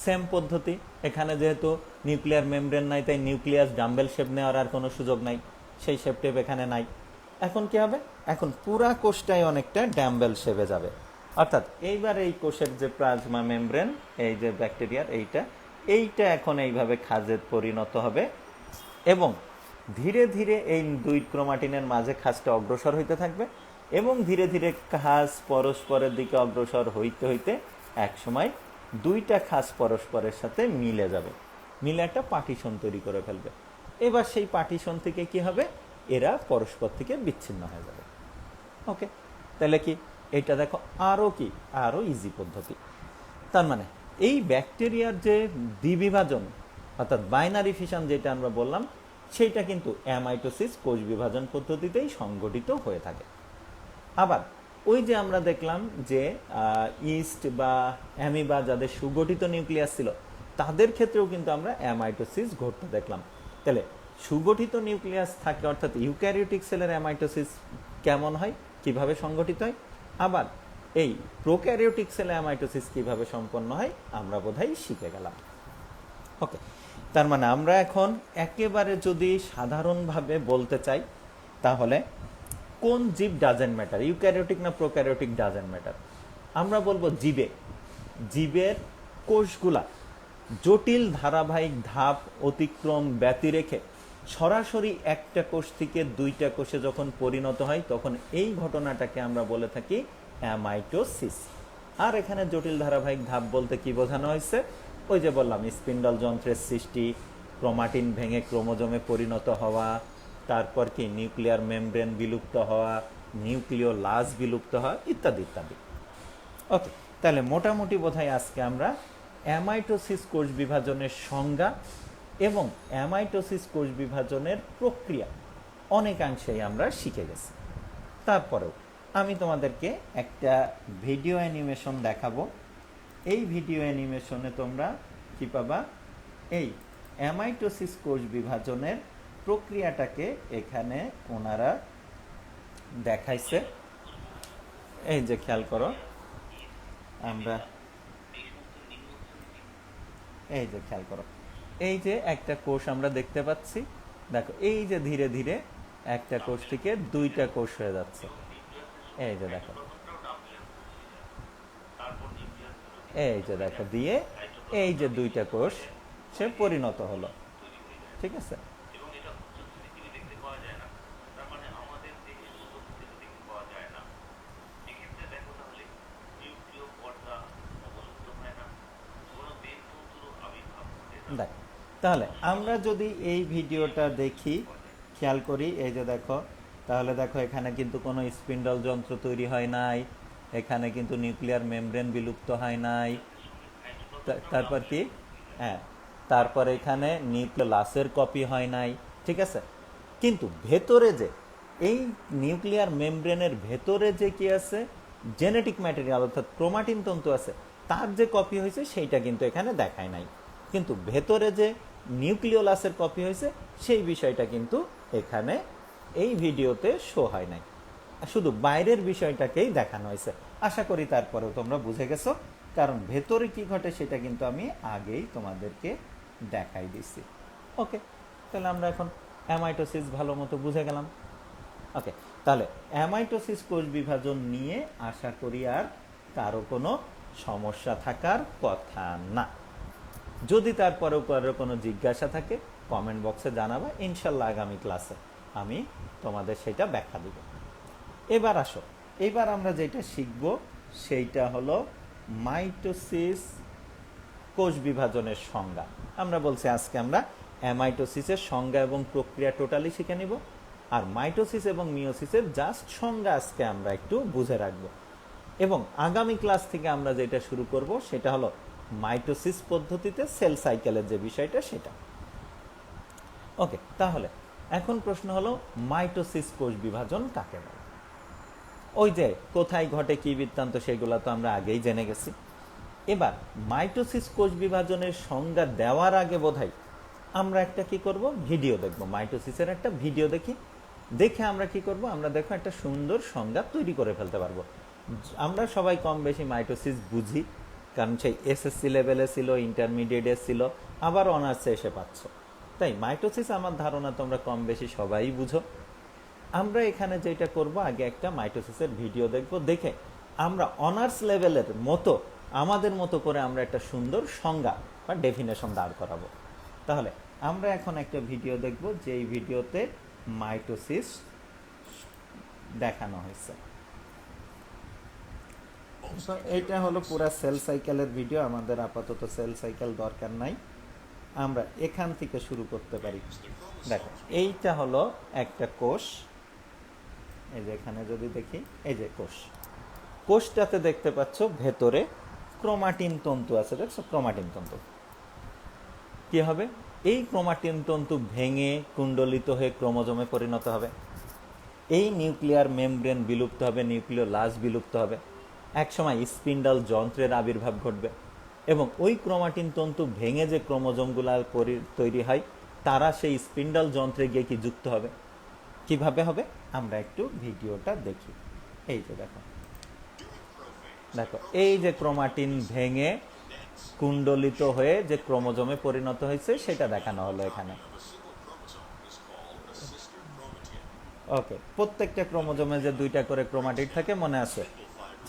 সেম পদ্ধতি, এখানে যেহেতু নিউক্লিয়ার মেমব্রেন নাই তাই নিউক্লিয়াস ডাম্বেল শেপ নেওয়ার আর কোনো সুযোগ নাই, সেই শেপ টেপ এখানে নাই। এখন কি হবে, এখন পুরা কোষটাই অনেকটা ডাম্বেল শেপে যাবে। অর্থাৎ এইবার এই কোষের যে প্লাজমা মেমব্রেন, এই যে ব্যাকটেরিয়ার এইটা এখন এইভাবে খাঁজে পরিণত হবে এবং ধীরে ধীরে এই দুই ক্রোমাটিনের মাঝে খাঁজটা অগ্রসর হইতে থাকবে এবং ধীরে ধীরে খাঁজ পরস্পরের দিকে অগ্রসর হইতে হইতে একসময় দুইটা খাঁজ পরস্পরের সাথে মিলে যাবে, মিলে একটা পার্টিশন তৈরি করে ফেলবে। এবার সেই পার্টিশন থেকে কি হবে, এরা পরস্পর থেকে বিচ্ছিন্ন হয়ে যাবে। ওকে, তাহলে কি এটা দেখো আরও ইজি পদ্ধতি। তার মানে এই ব্যাকটেরিয়ার যে দ্বিবিভাজন অর্থাৎ বাইনারি ফিশন যেটা আমরা বললাম, সেইটা কিন্তু অ্যামাইটোসিস কোষ বিভাজন পদ্ধতিতেই সংগঠিত হয়ে থাকে। আবার ওই যে আমরা দেখলাম যে ইস্ট বা অ্যামিবা যাদের সুগঠিত নিউক্লিয়াস ছিল তাদের ক্ষেত্রেও কিন্তু আমরা অ্যামাইটোসিস ঘটতে দেখলাম। তাহলে সুগঠিত নিউক্লিয়াস থাকে, অর্থাৎ ইউক্যারিওটিক সেলের অ্যামাইটোসিস কেমন হয়, কিভাবে সংগঠিত হয়, আবার এই প্রোক্যারিওটিক সেলে অ্যামাইটোসিস কিভাবে সম্পন্ন হয় আমরা বোধহয় শিখে গেলাম। ওকে, তার মানে আমরা এখন একেবারে যদি সাধারণভাবে বলতে চাই তাহলে কোন জীব ডাজেন্ট ম্যাটার, ইউক্যারিওটিক না প্রোক্যারিওটিক ডাজেন্ট ম্যাটার, আমরা বলবো জীবের কোষগুলা জটিল ধারাবাহিক ধাপ অতিক্রম ব্যতিরেখে সরাসরি একটা কোষ থেকে দুইটা কোষে যখন পরিণত হয় তখন এই ঘটনাটাকে আমরা বলে থাকি অ্যামাইটোসিস। আর এখানে জটিল ধারাবাহিক ধাপ বলতে কি বোঝানো হয়েছে, ওই যে বললাম স্পিন্ডল যন্ত্রের সৃষ্টি, ক্রোমাটিন ভেঙে ক্রোমোজোমে পরিণত হওয়া, তারপর কি নিউক্লিয়ার মেমব্রেন বিলুপ্ত হওয়া, নিউক্লিওলাস বিলুপ্ত হওয়া, ইত্যাদি ইত্যাদি। ওকে, তাহলে মোটামুটি বোধহয় আজকে আমরা অ্যামাইটোসিস কোষ বিভাজনের সংজ্ঞা এবং অ্যামাইটোসিস কোষ বিভাজনের প্রক্রিয়া অনেকাংশেই আমরা শিখে গেছি। তারপরেও আমি তোমাদেরকে একটা ভিডিও অ্যানিমেশন দেখাবো। এই ভিডিও অ্যানিমেশনে তোমরা কি পাবা, এই অ্যামাইটোসিস কোষ বিভাজনের প্রক্রিয়াটাকে এখানে ওনারা দেখাইছে। এই যে খেয়াল করো, আমরা এই যে খেয়াল করো, এই যে একটা কোষ আমরা দেখতে পাচ্ছি, দেখো এই যে ধীরে ধীরে একটা কোষ থেকে দুইটা কোষ হয়ে যাচ্ছে। এই যে দেখো, এই যে দেখো দিয়ে এই যে দুইটা কোষ সে পরিণত হলো, ঠিক আছে। দেখ, তাহলে আমরা যদি এই ভিডিওটা দেখি, খেয়াল করি, এই যে দেখো, তাহলে দেখো এখানে কিন্তু কোনো স্পিন্ডল যন্ত্র তৈরি হয় নাই, এখানে কিন্তু নিউক্লিয়ার মেমব্রেন বিলুপ্ত হয় নাই, তারপর কি, হ্যাঁ, তারপর এখানে নিউক্লিওলাসের কপি হয় নাই, ঠিক আছে। কিন্তু ভেতরে যে এই নিউক্লিয়ার মেমব্রেনের ভেতরে যে কি আছে, জেনেটিক ম্যাটেরিয়াল অর্থাৎ ক্রোমাটিন তন্তু আছে, তার যে কপি হয়েছে সেইটা কিন্তু এখানে দেখায় নাই। কিন্তু ভেতরে যে নিউক্লিওলাসের কপি হয়েছে সেই বিষয়টা কিন্তু এখানে এই ভিডিওতে শো হয় নাই, শুধু বাইরের বিষয়টাকেই দেখানো হয়েছে। আশা করি তারপরেও তোমরা বুঝে গেছো, কারণ ভেতরে কি ঘটে সেটা কিন্তু আমি আগেই তোমাদেরকে দেখাই দিছি। ওকে, তাহলে আমরা এখন অ্যামাইটোসিস ভালো মতো বুঝে গেলাম। ওকে, তাহলে অ্যামাইটোসিস কোষ বিভাজন নিয়ে আশা করি আর কারো কোনো সমস্যা থাকার কথা না। যদি তারপরেও কারো কোনো জিজ্ঞাসা থাকে কমেন্ট বক্সে জানাবা, ইনশাল্লাহ আগামী ক্লাসে আমি তোমাদের সেটা ব্যাখ্যা দেব। এবার আসো, এবার আমরা যেটা শিখব সেইটা হলো মাইটোসিস কোষ বিভাজনের সংজ্ঞা। আমরা বলছি আজকে আমরা অ্যামাইটোসিসের সংজ্ঞা এবং প্রক্রিয়া টোটালি শিখে নিব, আর মাইটোসিস এবং মিওসিসের জাস্ট সংজ্ঞা আজকে আমরা একটু বুঝে রাখবো। এবং আগামী ক্লাস থেকে আমরা যেটা শুরু করব সেটা হলো মাইটোসিস পদ্ধতিতে সেল সাইকেলের যে বিষয়টা সেটা। ওকে, তাহলে এখন প্রশ্ন হলো মাইটোসিস কোষ বিভাজন কাকে বলে। ওই যে কোথায় ঘটে কি বৃত্তান্ত সেগুলো তো আমরা আগেই জেনে গেছি। এবার মাইটোসিস কোষ বিভাজনের সংজ্ঞা দেওয়ার আগে বোধহয় আমরা একটা কি করব, ভিডিও দেখব, মাইটোসিসের একটা ভিডিও দেখি, দেখে আমরা কি করব, আমরা দেখো একটা সুন্দর সংজ্ঞা তৈরি করে ফেলতে পারবো। আমরা সবাই কম বেশি মাইটোসিস বুঝি, কারণ সেই এসএসসি লেভেলে ছিল, ইন্টারমিডিয়েটে ছিল, আবার অনার্সে এসে পাচ্ছ। তাই মাইটোসিস আমার ধারণা তোমরা কম বেশি সবাই বুঝো। আমরা এখানে যেটা করব, আগে একটা মাইটোসিসের ভিডিও দেখব, দেখে আমরা অনার্স লেভেলের মতো আমাদের মতো করে আমরা একটা সুন্দর সংজ্ঞা বা ডেফিনেশন দাঁড় করাবো। তাহলে আমরা এখন একটা ভিডিও দেখব, যেই ভিডিওতে মাইটোসিস দেখানো হয়েছে। এইটা হলো পুরা সেল সাইকেলের ভিডিও, আমাদের আপাতত সেল সাইকেল দরকার নাই, আমরা এখান থেকে শুরু করতে পারি। দেখো, এইটা হলো একটা কোষ, এই যে এখানে যদি দেখি, এই যে কোষটাতে দেখতে পাচ্ছ ভেতরে ক্রোমাটিন তন্তু আছে, দেখছো ক্রোমাটিন তন্তু। কি হবে, এই ক্রোমাটিন তন্তু ভেঙে কুণ্ডলিত হয়ে ক্রোমোজোমে পরিণত হবে, এই নিউক্লিয়ার মেমব্রেন বিলুপ্ত হবে, নিউক্লিওলাস বিলুপ্ত হবে, একসময় স্পিন্ডল যন্ত্রের আবির্ভাব ঘটবে, এবং ওই ক্রোমাটিন তন্তু ভেঙে যে ক্রোমোজোমগুলো তৈরি হয় তারা সেই স্পিন্ডল যন্ত্রে গিয়ে কি যুক্ত হবে, কিভাবে হবে আমরা একটু ভিডিওটা দেখি। এই যে দেখো, দেখো এই যে ক্রোমাটিন ভেঙে কুণ্ডলিত হয়ে যে ক্রোমোজোমে পরিণত হয়েছে সেটা দেখানো হলো এখানে। ওকে, প্রত্যেকটা ক্রোমোজোমে যে দুইটা করে ক্রোমাটিড থাকে মনে আছে,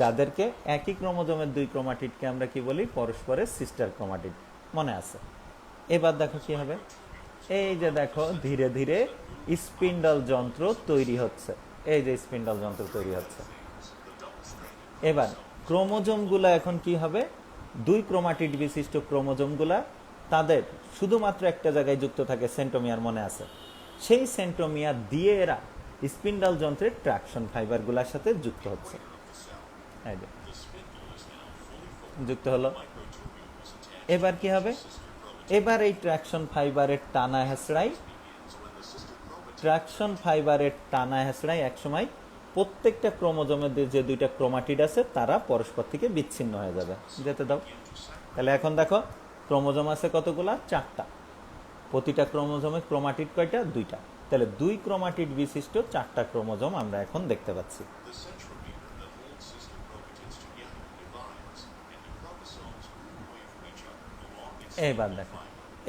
যাদেরকে একই ক্রোমোজোমের দুই ক্রোমাটিডকে আমরা কি বলি, পরস্পরের সিস্টার ক্রোমাটিড, মনে আছে। এবার দেখো কি হবে, এই যে দেখো ধীরে ধীরে স্পিন্ডল যন্ত্র তৈরি হচ্ছে, এই যে স্পিন্ডল যন্ত্র তৈরি হচ্ছে। এবার ক্রোমোজোমগুলা এখন কি হবে, দুই ক্রোমাটিড বিশিষ্ট ক্রোমোজোমগুলা তাদের শুধুমাত্র একটা জায়গায় যুক্ত থাকে, সেন্ট্রোমিয়ার মনে আছে, সেই সেন্ট্রোমিয়ার দিয়ে এরা স্পিন্ডাল যন্ত্রের ট্রাকশন ফাইবারগুলোর সাথে যুক্ত হচ্ছে। এই যে যুক্ত হলো। এবার কি হবে, এবার এই ট্রাকশন ফাইবারের টানা হেঁচড়াই একসময় প্রত্যেকটা ক্রোমোজোমের যে দুইটা ক্রোমাটিড আছে তারা পরস্পর থেকে বিচ্ছিন্ন হয়ে যাবে। যেতে দাও। তাহলে এখন দেখো ক্রোমোজোম আছে কতগুলা, 4টা। প্রতিটা ক্রোমোজোমে ক্রোমাটিড কয়টা, 2টা। তাহলে 2 ক্রোমাটিড বিশিষ্ট 4টা ক্রোমোজোম আমরা এখন দেখতে পাচ্ছি।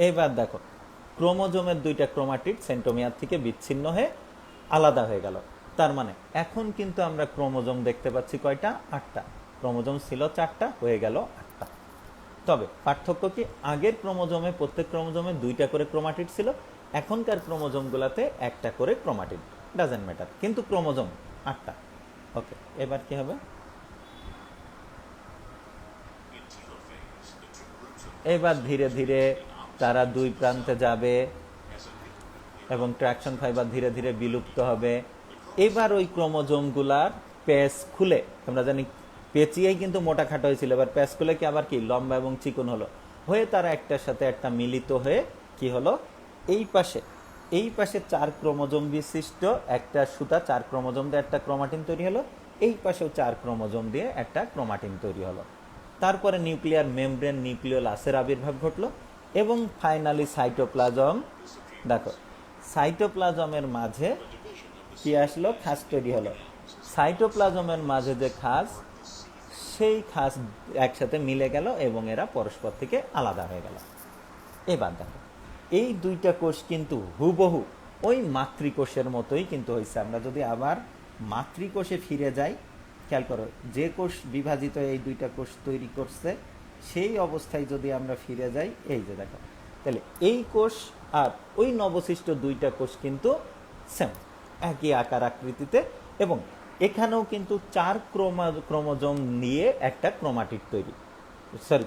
এইবার দেখো ক্রোমোজোমের 2টা ক্রোমাটিড সেন্ট্রোমিয়ার থেকে বিচ্ছিন্ন হয়ে আলাদা হয়ে গেল। তার মানে এখন কিন্তু আমরা ক্রোমোজোম দেখতে পাচ্ছি কয়টা, 8টা। ক্রোমোজোম ছিল 4টা, হয়ে গেল 8টা। তবে পার্থক্য কি, আগের ক্রোমোজোমে প্রত্যেক ক্রোমোজোমে 2টা করে ক্রোমাটিড ছিল, এখনকার ক্রোমোজোমগুলোতে 1টা করে ক্রোমাটিড, ডাজেন্ট ম্যাটার, কিন্তু ক্রোমোজোম 8টা। ওকে, এবার কি হবে, এবার ধীরে ধীরে তারা দুই প্রান্তে যাবে এবং ট্রাকশন ফাইবার ধীরে ধীরে বিলুপ্ত হবে। এবার ওই ক্রোমোজোমগুলার প্যাচ খুলে, আমরা জানি পেঁচিয়েই কিন্তু মোটা খাটো হয়েছিল, এবার প্যাচ খুলে কি আবার কি লম্বা এবং চিকন হলো, হয়ে তারা একটার সাথে একটা মিলিত হয়ে কি হলো, এই পাশে 4 ক্রোমোজোম বিশিষ্ট একটা সুতা, 4 ক্রোমোজোম দিয়ে একটা ক্রোমাটিন তৈরি হলো, এই পাশেও 4 ক্রোমোজোম দিয়ে একটা ক্রোমাটিন তৈরি হলো। তারপরে নিউক্লিয়ার মেমব্রেন, নিউক্লিওলাসের আবির্ভাব ঘটলো এবং ফাইনালি সাইটোপ্লাজম। দেখো সাইটোপ্লাজমের মাঝে কি আসলো, খাস তৈরি হলো। সাইটোপ্লাজমের মাঝে যে খাস, সেই খাস একসাথে মিলে গেল এবং এরা পরস্পর থেকে আলাদা হয়ে গেল। এবার দেখো এই 2টা কোষ কিন্তু হুবহু ওই মাতৃকোষের মতোই কিন্তু হয়েছে। আমরা যদি আবার মাতৃকোষে ফিরে যাই, খেয়াল করো, যে কোষ বিভাজিত এই 2টা কোষ তৈরি করছে, সেই অবস্থায় যদি আমরা ফিরে যাই, এই যে দেখো, তাহলে এই কোষ আর ওই নবসৃষ্ট 2টা কোষ কিন্তু সেম, একই আকার আকৃতিতে, এবং এখানেও কিন্তু 4 ক্রোমোজোম নিয়ে একটা ক্রোমাটিড তৈরি,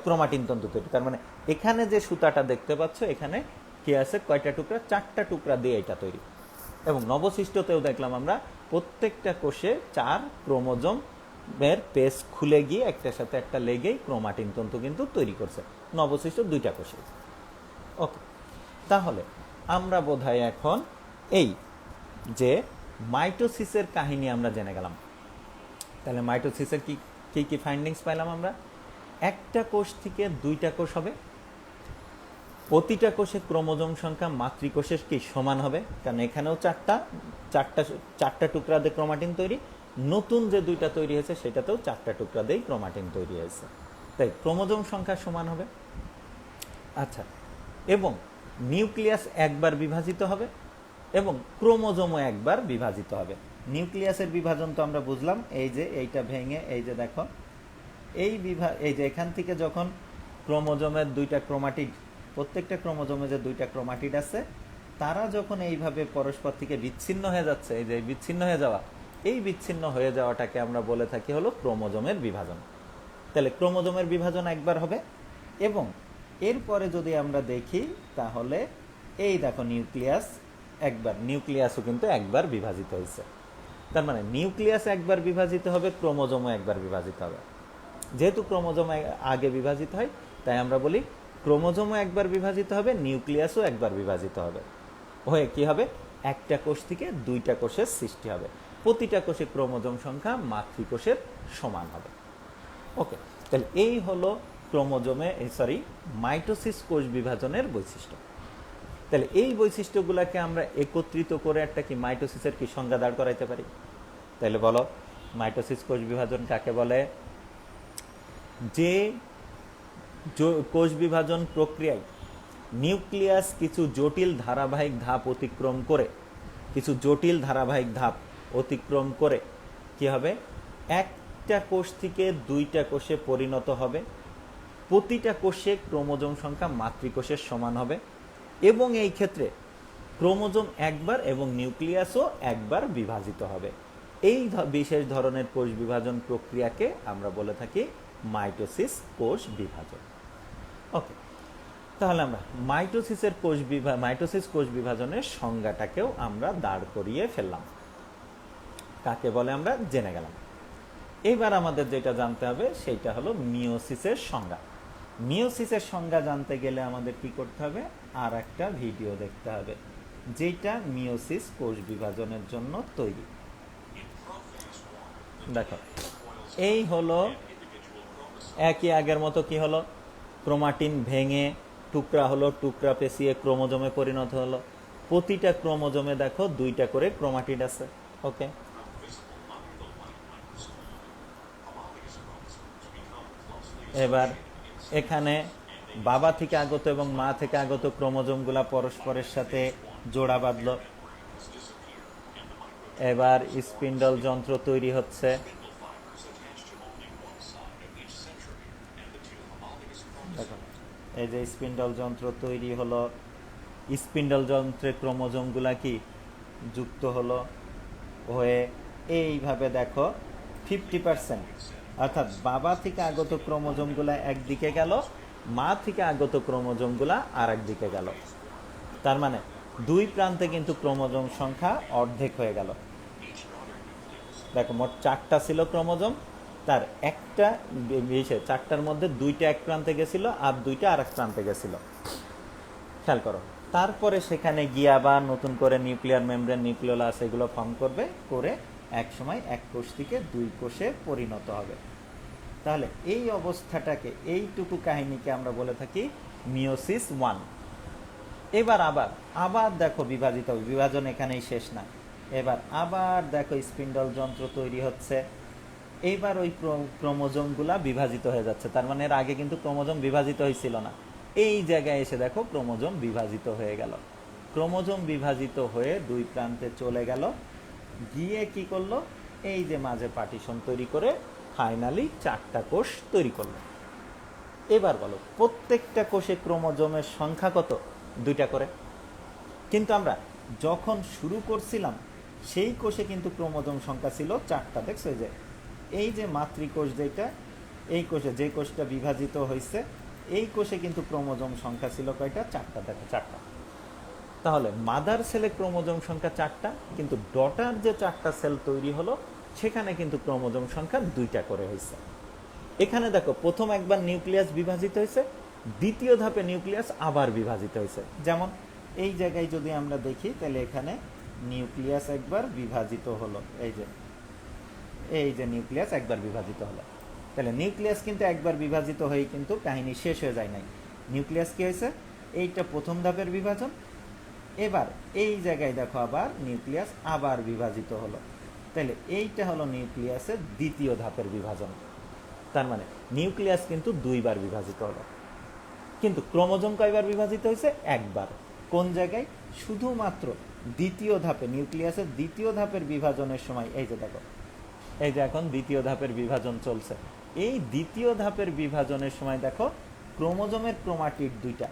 ক্রোমাটিন তন্তু তৈরি। তার মানে এখানে যে সুতাটা দেখতে পাচ্ছ, এখানে কি আছে, কয়টা টুকরা, 4টা টুকরা দিয়ে এটা তৈরি। এবং নবসৃষ্টতেও দেখলাম আমরা প্রত্যেকটা কোষে 4 ক্রোমোজোম এর পেস খুলে গিয়ে একটার সাথে একটা লেগেই ক্রোমাটিন তন্তু কিন্তু তৈরি করছে নবসৃষ্ট 2টা কোষে। ওকে, তাহলে আমরা বোধহয় এখন এই যে মাইটোসিসের কাহিনী আমরা জেনে গেলাম। তাহলে মাইটোসিসের কি কি ফাইন্ডিংস পাইলাম আমরা, একটা কোষ থেকে 2টা কোষ হবে, প্রতিটা কোষে ক্রোমোজোম সংখ্যা মাতৃকোষের কি সমান হবে, কারণ এখানেও 4টা টুকরা দিয়ে ক্রোমাটিন তৈরি, নতুন যে 2টা তৈরি হয়েছে সেটাতেও 4টা টুকরা দিয়ে ক্রোমাটিন তৈরি হয়েছে, তাই ক্রোমোজোম সংখ্যা সমান হবে। আচ্ছা, এবং নিউক্লিয়াস একবার বিভাজিত হবে এবং ক্রোমোজোমও একবার বিভাজিত হবে। নিউক্লিয়াসের বিভাজন তো আমরা বুঝলাম, এই যে এইটা ভেঙে, এই যে দেখো এই যে এখান থেকে যখন ক্রোমোজোমের 2টা ক্রোমাটিড, প্রত্যেকটা ক্রোমোজোমে যে 2টা ক্রোমাটিড আছে, তারা যখন এইভাবে পরস্পর থেকে বিচ্ছিন্ন হয়ে যাচ্ছে, এই যে বিচ্ছিন্ন হয়ে যাওয়া, এই বিচ্ছিন্ন হয়ে যাওয়াটাকে আমরা বলে থাকি হলো ক্রোমোজোমের বিভাজন। তাহলে ক্রোমোজোমের বিভাজন একবার হবে, এবং এরপরে যদি আমরা দেখি তাহলে এই দেখো নিউক্লিয়াসও কিন্তু একবার বিভাজিত হয়েছে। তার মানে নিউক্লিয়াস একবার বিভাজিত হবে, ক্রোমোজোমও একবার বিভাজিত হবে। যেহেতু ক্রোমোজোম আগে বিভাজিত হয়, তাই আমরা বলি ক্রোমোজোমও একবার বিভাজিত হবে, নিউক্লিয়াসও একবার বিভাজিত হবে, হয়ে কি হবে, একটা কোষ থেকে 2টা কোষের সৃষ্টি হবে। প্রতিটা কোষে ক্রোমোজোম সংখ্যা মাতৃকোষের সমান হবে। ওকে, তাহলে এই হলো মাইটোসিস কোষ বিভাজনের বৈশিষ্ট্য। তাহলে এই বৈশিষ্ট্যগুলোকে আমরা একত্রিত করে একটা কি মাইটোসিসের কি সংজ্ঞা দাঁড় করাইতে পারি। তাহলে বলো, মাইটোসিস কোষ বিভাজন কাকে বলে? যে কোষ বিভাজন প্রক্রিয়ায় নিউক্লিয়াস কিছু জটিল ধারাবাহিক ধাপ অতিক্রম করে কি হবে, একটা কোষ থেকে 2টা কোষে পরিণত হবে, প্রতিটা কোষে ক্রোমোজোম সংখ্যা মাতৃকোষের সমান হবে, এবং এই ক্ষেত্রে ক্রোমোজোম একবার এবং নিউক্লিয়াসও একবার বিভাজিত হবে। এই বিশেষ ধরনের কোষ বিভাজন প্রক্রিয়াকে আমরা বলে থাকি মাইটোসিস কোষ বিভাজন। ওকে, তাহলে আমরা মাইটোসিস কোষ বিভাজনের সংজ্ঞাটাকেও আমরা দাঁড় করিয়ে ফেললাম। কাকে বলে আমরা জেনে গেলাম। এবার আমাদের যেটা জানতে হবে সেটা হলো মিওসিসের সংজ্ঞা। মিওসিসের সংজ্ঞা জানতে গেলে আমাদের কি করতে হবে, আর একটা ভিডিও দেখতে হবে যেটা মিওসিস কোষ বিভাজনের জন্য তৈরি। দেখো, এই হলো একই আগের মতো কি হলো, ক্রোমাটিন ভেঙে টুকরা হলো, টুকরা পেঁচিয়ে ক্রোমোজোমে পরিণত হলো। প্রতিটা ক্রোমোজোমে দেখো 2টা করে ক্রোমাটিড আছে। ওকে, এবার এখানে বাবা থেকে আগত এবং মা থেকে আগত ক্রোমোজোমগুলা পরস্পরের সাথে জোড়া বাঁধলো। এবার স্পিন্ডল যন্ত্র তৈরি হচ্ছে। দেখো, এই যে স্পিন্ডল যন্ত্র তৈরি হলো, স্পিন্ডল যন্ত্রে ক্রোমোজোমগুলা কি যুক্ত হলো হয়ে এইভাবে দেখো 50%, অর্থাৎ বাবা থেকে আগত ক্রোমোজোমগুলা একদিকে গেল, মা থেকে আগত ক্রোমোজোমগুলা আর একদিকে গেল। তার মানে 2 প্রান্তে কিন্তু ক্রোমোজোম সংখ্যা অর্ধেক হয়ে গেল। দেখো, মোট 4টা ছিল ক্রোমোজোম, তার একটা 4টার মধ্যে 2টা এক প্রান্তে গেছিল আর 2টা আর এক প্রান্তে গেছিল। খেয়াল করো, তারপরে সেখানে গিয়ে আবার নতুন করে নিউক্লিয়ার মেমব্রেন, নিউক্লিওলাস এগুলো ফর্ম করবে, করে এক সময় এক কোষ থেকে 2 কোষে পরিণত হবে। তাহলে এই অবস্থাটাকে, এইটুকু কাহিনীকে আমরা বলে থাকি মিওসিস 1। এবার আবার দেখো বিভাজিত হবে, বিভাজন এখানেই শেষ না। এবার আবার দেখো স্পিন্ডল যন্ত্র তৈরি হচ্ছে। এইবার ওই ক্রোমোজোমগুলা বিভাজিত হয়ে যাচ্ছে। তার মানে এর আগে কিন্তু ক্রোমোজোম বিভাজিত হয়েছিল না। এই জায়গায় এসে দেখো ক্রোমোজোম বিভাজিত হয়ে গেল। ক্রোমোজোম বিভাজিত হয়ে 2 প্রান্তে চলে গেল, গিয়ে কি করলো, এই যে মাঝে পার্টিশন তৈরি করে ফাইনালি 4টা কোষ তৈরি করলো। এবার বলো, প্রত্যেকটা কোষে ক্রোমোজোমের সংখ্যা কত? 2টা করে। কিন্তু আমরা যখন শুরু করছিলাম সেই কোষে কিন্তু ক্রোমোজোম সংখ্যা ছিল 4টা। দেখছো, এই যে মাতৃকোষ যেটা, এই কোষে যে কোষটা বিভাজিত হয়েছে, এই কোষে কিন্তু ক্রোমোজোম সংখ্যা ছিল কয়টা? 4টা। দেখো, 4টা। তাহলে মাদার সেলে ক্রোমোজোম সংখ্যা 4টা, কিন্তু ডটার যে 4টা সেল তৈরি হলো সেখানে কিন্তু ক্রোমোজোম সংখ্যা 2টা করে হয়েছে। এখানে দেখো, প্রথম একবার নিউক্লিয়াস বিভাজিত হয়েছে, দ্বিতীয় ধাপে নিউক্লিয়াস আবার বিভাজিত হয়েছে। যেমন এই জায়গায় যদি আমরা দেখি, তাহলে এখানে নিউক্লিয়াস একবার বিভাজিত হলো, এই যে নিউক্লিয়াস একবার বিভাজিত হলো। তাহলে নিউক্লিয়াস কিন্তু একবার বিভাজিত হয়ে কিন্তু কাহিনী শেষ হয়ে যায় নাই। নিউক্লিয়াস কি হয়েছে, এইটা প্রথম ধাপের বিভাজন। এবার এই জায়গায় দেখো আবার নিউক্লিয়াস আবার বিভাজিত হলো। তাহলে এইটা হলো নিউক্লিয়াসের দ্বিতীয় ধাপের বিভাজন। তার মানে নিউক্লিয়াস কিন্তু 2বার বিভাজিত হলো। কিন্তু ক্রোমোজোম কয়বার বিভাজিত হয়েছে? একবার। কোন জায়গায়? শুধুমাত্র দ্বিতীয় ধাপে, নিউক্লিয়াসের দ্বিতীয় ধাপের বিভাজনের সময়। এই যে দেখো, এই যে এখন দ্বিতীয় ধাপের বিভাজন চলছে। এই দ্বিতীয় ধাপের বিভাজনের সময় দেখো, ক্রোমোজোমের ক্রোমাটিড 2টা।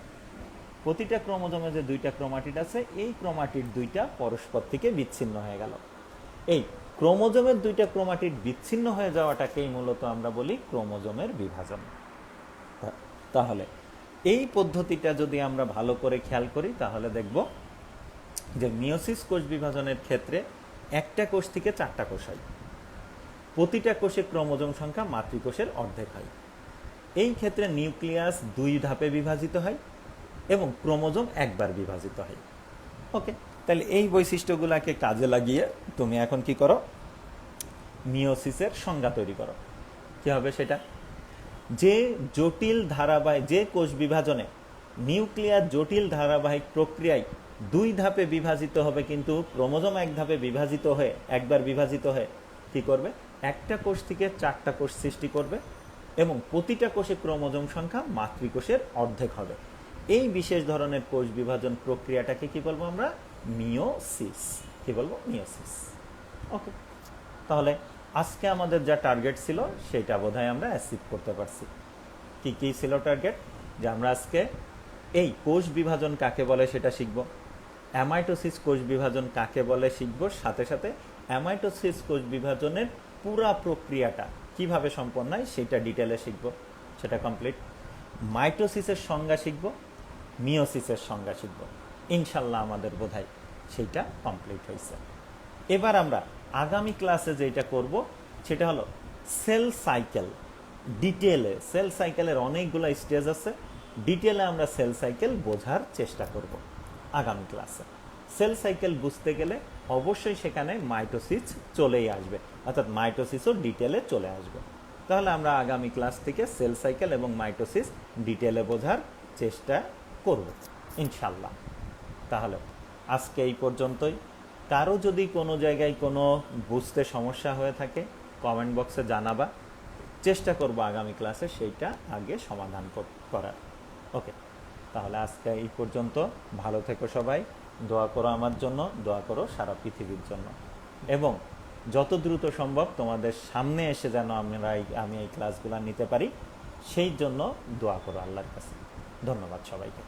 প্রতিটা ক্রোমোজোমে যে 2টা ক্রোমাটিড আছে, এই ক্রোমাটিড 2টা পরস্পর থেকে বিচ্ছিন্ন হয়ে গেল। এই ক্রোমোজোমের 2টা ক্রোমাটিড বিচ্ছিন্ন হয়ে যাওয়াটাকেই মূলত আমরা বলি ক্রোমোজোমের বিভাজন। তাহলে এই পদ্ধতিটা যদি আমরা ভালো করে খেয়াল করি, তাহলে দেখব যে মিওসিস কোষ বিভাজনের ক্ষেত্রে একটা কোষ থেকে 4টা কোষ হয়। প্রতিটা কোষে ক্রোমোজোম সংখ্যা মাতৃকোষের অর্ধেক হয়। এই ক্ষেত্রে নিউক্লিয়াস 2 ধাপে বিভাজিত হয় এবং ক্রোমোজোম একবার বিভাজিত হয়। ওকে, তাহলে এই বৈশিষ্ট্যগুলোকে কাজে লাগিয়ে তুমি এখন কি করো, মিওসিসের সংজ্ঞা তৈরি করো। কি হবে সেটা? যে জটিল ধারাবাহিক, যে কোষ বিভাজনে নিউক্লিয়ার জটিল ধারাবাহিক প্রক্রিয়ায় 2 ধাপে বিভাজিত হবে, কিন্তু ক্রোমোজোম 1 ধাপে বিভাজিত হয়ে, একবার বিভাজিত হয়ে কি করবে, একটা কোষ থেকে 4টা কোষ সৃষ্টি করবে এবং প্রতিটা কোষে ক্রোমোজোম সংখ্যা মাতৃকোষের অর্ধেক হবে। এই বিশেষ ধরনের কোষ বিভাজন প্রক্রিয়াটাকে কি বলবো আমরা? মিওসিস। কি বলবো? মিওসিস। ওকে, তাহলে আজকে আমাদের যা টার্গেট ছিল সেটা বোধহয় আমরা অ্যাচিভ করতে পারছি। কি কি ছিল টার্গেট? যে আমরা আজকে এই কোষ বিভাজন কাকে বলে সেটা শিখব, অ্যামাইটোসিস কোষ বিভাজন কাকে বলে শিখব, সাথে সাথে অ্যামাইটোসিস কোষ বিভাজনের পুরা প্রক্রিয়াটা কিভাবে সম্পন্ন হয় সেটা ডিটেলে শিখব, সেটা কমপ্লিট। মাইটোসিসের সংজ্ঞা শিখব, মিওসিসের সংজ্ঞা শিখব, ইনশাল্লাহ আমাদের বোধহয় সেইটা কমপ্লিট হয়েছে। এবার আমরা আগামী ক্লাসে যেটা করব সেটা হলো সেল সাইকেল ডিটেলে। সেল সাইকেলের অনেকগুলো স্টেজ আছে, ডিটেলে আমরা সেল সাইকেল বোঝার চেষ্টা করব আগামী ক্লাসে। সেল সাইকেল বুঝতে গেলে অবশ্যই সেখানে মাইটোসিস চলেই আসবে, অর্থাৎ মাইটোসিসও ডিটেলে চলে আসবে। তাহলে আমরা আগামী ক্লাস থেকে সেল সাইকেল এবং মাইটোসিস ডিটেলে বোঝার চেষ্টা করব ইনশাল্লাহ। তাহলে আজকে এই পর্যন্তই। কারো যদি কোনো জায়গায় কোনো বুঝতে সমস্যা হয়ে থাকে কমেন্ট বক্সে জানাবা, চেষ্টা করব আগামী ক্লাসে সেইটা আগে সমাধান করার। ওকে, তাহলে আজকে এই পর্যন্ত। ভালো থেকো সবাই, দোয়া করো আমার জন্য, দোয়া করো সারা পৃথিবীর জন্য, এবং যত দ্রুত সম্ভব তোমাদের সামনে এসে যেন আমি এই ক্লাসগুলো নিতে পারি সেই জন্য দোয়া করো আল্লাহর কাছে। ধন্যবাদ সবাইকে।